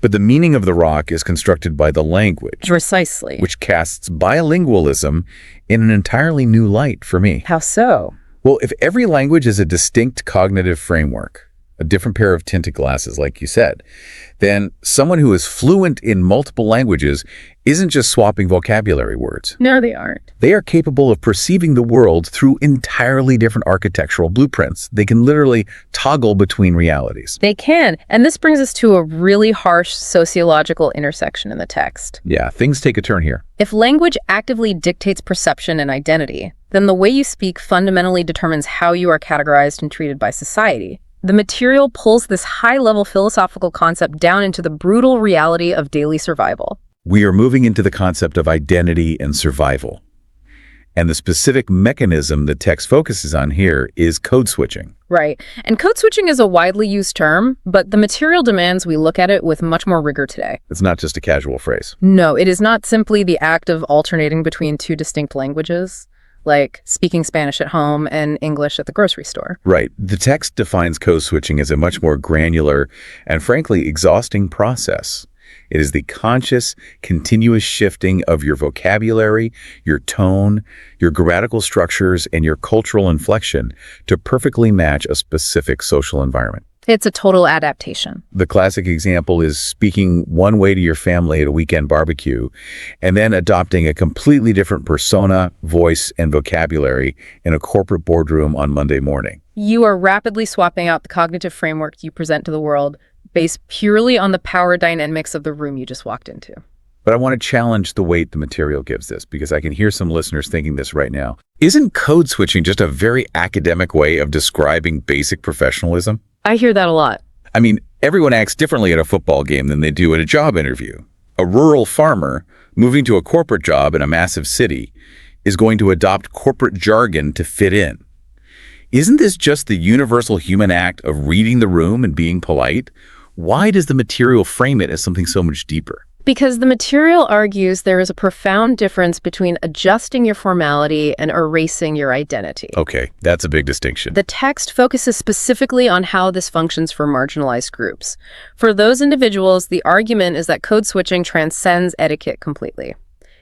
but the meaning of the rock is constructed by the language. Precisely. Which casts bilingualism in an entirely new light for me. How so? Well, if every language is a distinct cognitive framework, a different pair of tinted glasses, like you said, then someone who is fluent in multiple languages isn't just swapping vocabulary words. No, they aren't. They are capable of perceiving the world through entirely different architectural blueprints. They can literally toggle between realities. They can. And this brings us to a really harsh sociological intersection in the text. Yeah, things take a turn here. If language actively dictates perception and identity, then the way you speak fundamentally determines how you are categorized and treated by society. The material pulls this high-level philosophical concept down into the brutal reality of daily survival. We are moving into the concept of identity and survival. And the specific mechanism the text focuses on here is code switching. Right. And code switching is a widely used term, but the material demands we look at it with much more rigor today. It's not just a casual phrase. No, it is not simply the act of alternating between two distinct languages, like speaking Spanish at home and English at the grocery store. Right. The text defines code switching as a much more granular and frankly exhausting process. It is the conscious, continuous shifting of your vocabulary, your tone, your grammatical structures, and your cultural inflection to perfectly match a specific social environment. It's a total adaptation. The classic example is speaking one way to your family at a weekend barbecue and then adopting a completely different persona, voice, and vocabulary in a corporate boardroom on Monday morning. You are rapidly swapping out the cognitive framework you present to the world based purely on the power dynamics of the room you just walked into. But I want to challenge the weight the material gives this, because I can hear some listeners thinking this right now. Isn't code switching just a very academic way of describing basic professionalism? I hear that a lot. I mean, everyone acts differently at a football game than they do at a job interview. A rural farmer moving to a corporate job in a massive city is going to adopt corporate jargon to fit in. Isn't this just the universal human act of reading the room and being polite? Why does the material frame it as something so much deeper? Because the material argues there is a profound difference between adjusting your formality and erasing your identity. Okay, that's a big distinction. The text focuses specifically on how this functions for marginalized groups. For those individuals, the argument is that code switching transcends etiquette completely.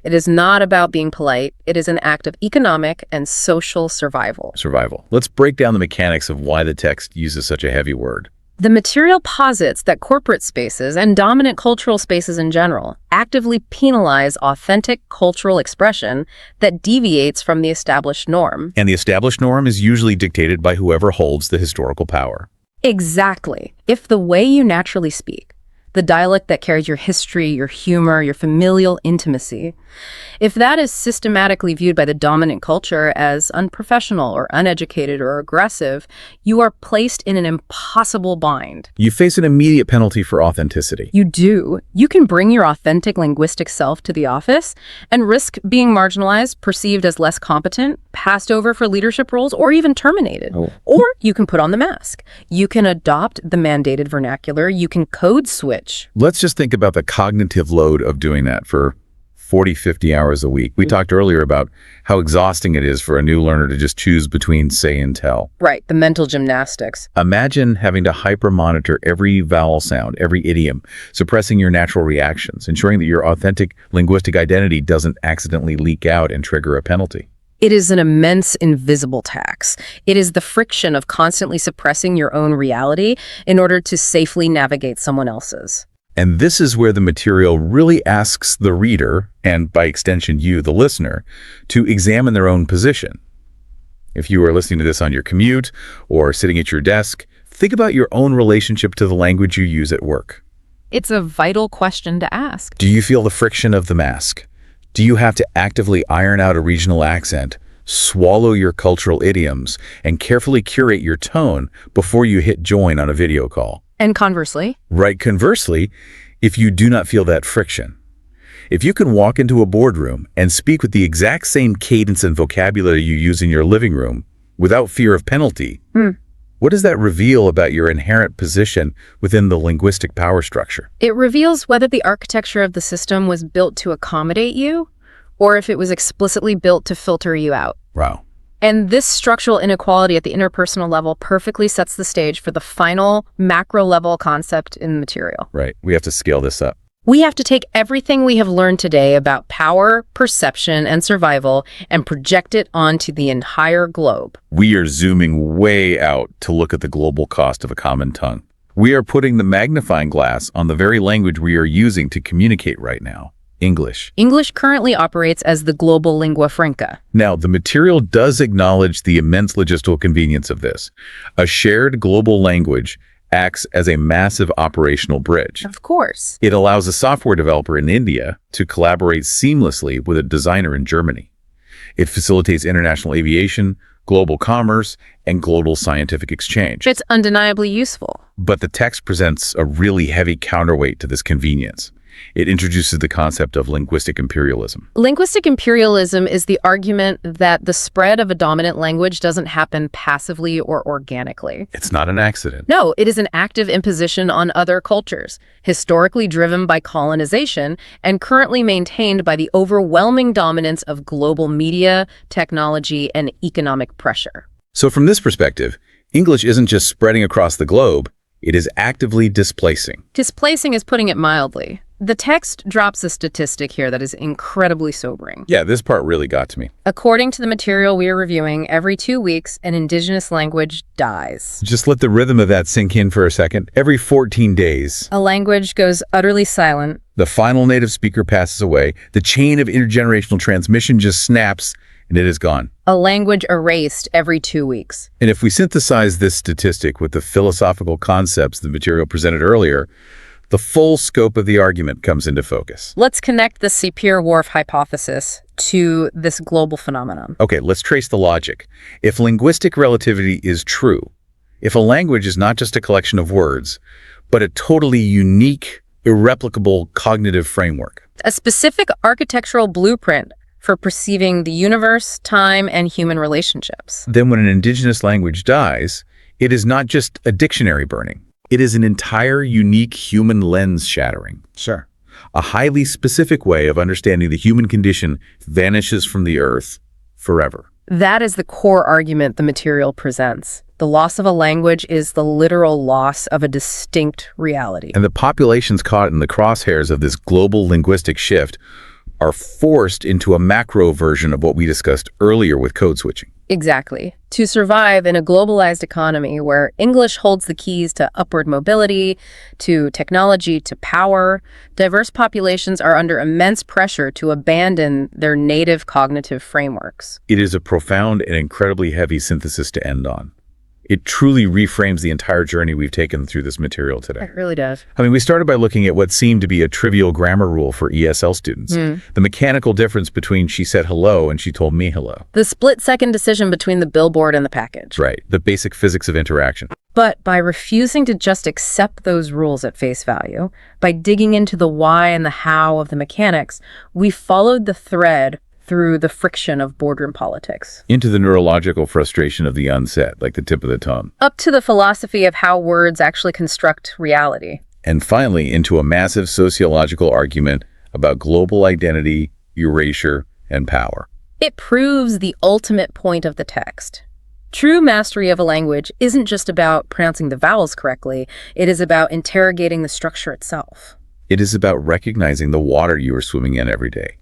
It is not about being polite. It is an act of economic and social survival. Survival. Let's break down the mechanics of why the text uses such a heavy word. The material posits that corporate spaces and dominant cultural spaces in general actively penalize authentic cultural expression that deviates from the established norm. And the established norm is usually dictated by whoever holds the historical power. Exactly. If the way you naturally speak, the dialect that carries your history, your humor, your familial intimacy, if that is systematically viewed by the dominant culture as unprofessional or uneducated or aggressive, you are placed in an impossible bind. You face an immediate penalty for authenticity. You do. You can bring your authentic linguistic self to the office and risk being marginalized, perceived as less competent, passed over for leadership roles, or even terminated. Or you can put on the mask. You can adopt the mandated vernacular. You can code switch. Let's just think about the cognitive load of doing that for 40, 50 hours a week. We talked earlier about how exhausting it is for a new learner to just choose between say and tell. Right, the mental gymnastics. Imagine having to hyper-monitor every vowel sound, every idiom, suppressing your natural reactions, ensuring that your authentic linguistic identity doesn't accidentally leak out and trigger a penalty. It is an immense invisible tax. It is the friction of constantly suppressing your own reality in order to safely navigate someone else's. And this is where the material really asks the reader, and by extension you, the listener, to examine their own position. If you are listening to this on your commute or sitting at your desk, think about your own relationship to the language you use at work. It's a vital question to ask. Do you feel the friction of the mask? Do you have to actively iron out a regional accent, swallow your cultural idioms, and carefully curate your tone before you hit join on a video call. And conversely? Right, conversely, if you do not feel that friction. If you can walk into a boardroom and speak with the exact same cadence and vocabulary you use in your living room without fear of penalty, what does that reveal about your inherent position within the linguistic power structure? It reveals whether the architecture of the system was built to accommodate you, or if it was explicitly built to filter you out. Wow. And this structural inequality at the interpersonal level perfectly sets the stage for the final macro-level concept in the material. Right. We have to scale this up. We have to take everything we have learned today about power, perception, and survival and project it onto the entire globe. We are zooming way out to look at the global cost of a common tongue. We are putting the magnifying glass on the very language we are using to communicate right now, English. English currently operates as the global lingua franca. Now, the material does acknowledge the immense logistical convenience of this. A shared global language acts as a massive operational bridge. Of course. It allows a software developer in India to collaborate seamlessly with a designer in Germany. It facilitates international aviation, global commerce, and global scientific exchange. It's undeniably useful. But the text presents a really heavy counterweight to this convenience. It introduces the concept of linguistic imperialism. Linguistic imperialism is the argument that the spread of a dominant language doesn't happen passively or organically. It's not an accident. No, it is an active imposition on other cultures, historically driven by colonization and currently maintained by the overwhelming dominance of global media, technology, and economic pressure. So from this perspective, English isn't just spreading across the globe, it is actively displacing. Displacing is putting it mildly. The text drops a statistic here that is incredibly sobering. Yeah, this part really got to me. According to the material we are reviewing, every 2 weeks, an indigenous language dies. Just let the rhythm of that sink in for a second. Every 14 days, A language goes utterly silent. the final native speaker passes away, the chain of intergenerational transmission just snaps, and it is gone. A language erased every 2 weeks. And if we synthesize this statistic with the philosophical concepts the material presented earlier, the full scope of the argument comes into focus. Let's connect the Sapir-Whorf hypothesis to this global phenomenon. Okay, let's trace the logic. If linguistic relativity is true, if a language is not just a collection of words, but a totally unique, irreplicable cognitive framework, A specific architectural blueprint for perceiving the universe, time, and human relationships. then when an indigenous language dies, it is not just a dictionary burning. It is an entire unique human lens shattering. Sure. A highly specific way of understanding the human condition vanishes from the earth forever. That is the core argument the material presents. The loss of a language is the literal loss of a distinct reality. And the populations caught in the crosshairs of this global linguistic shift are forced into a macro version of what we discussed earlier with code switching. Exactly. To survive in a globalized economy where English holds the keys to upward mobility, to technology, to power, diverse populations are under immense pressure to abandon their native cognitive frameworks. It is a profound and incredibly heavy synthesis to end on. It truly reframes the entire journey we've taken through this material today. It really does. I mean, we started by looking at what seemed to be a trivial grammar rule for ESL students. The mechanical difference between she said hello and she told me hello. The split-second decision between the billboard and the package. Right. The basic physics of interaction. But by refusing to just accept those rules at face value, by digging into the why and the how of the mechanics, we followed the thread through the friction of boardroom politics. Into the neurological frustration of the unsaid, like the tip of the tongue. Up to the philosophy of how words actually construct reality. And finally, into a massive sociological argument about global identity, erasure, and power. It proves the ultimate point of the text. True mastery of a language isn't just about pronouncing the vowels correctly, it is about interrogating the structure itself. It is about recognizing the water you are swimming in every day,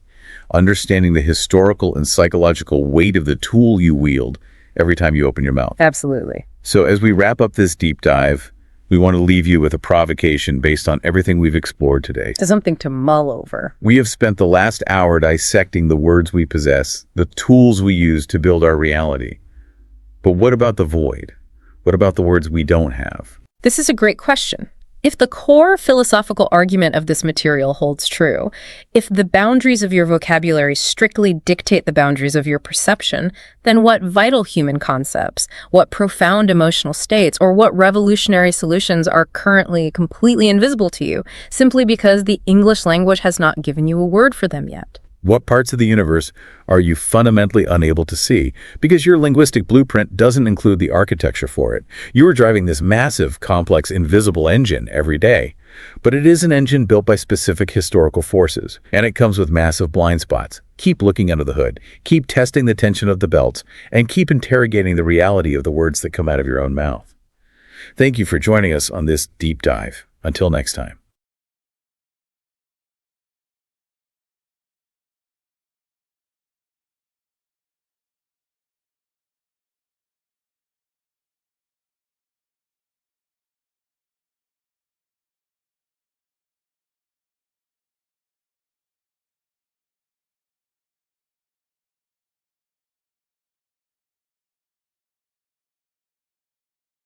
understanding the historical and psychological weight of the tool you wield every time you open your mouth. Absolutely. So as we wrap up this deep dive, we want to leave you with a provocation based on everything we've explored today. Something to mull over. We have spent the last hour dissecting the words we possess, the tools we use to build our reality. But what about the void? What about the words we don't have? This is a great question. If the core philosophical argument of this material holds true, if the boundaries of your vocabulary strictly dictate the boundaries of your perception, then what vital human concepts, what profound emotional states, or what revolutionary solutions are currently completely invisible to you, simply because the English language has not given you a word for them yet? What parts of the universe are you fundamentally unable to see because your linguistic blueprint doesn't include the architecture for it? You are driving this massive, complex, invisible engine every day. But it is an engine built by specific historical forces, and it comes with massive blind spots. Keep looking under the hood, keep testing the tension of the belts, and keep interrogating the reality of the words that come out of your own mouth. Thank you for joining us on this deep dive. Until next time.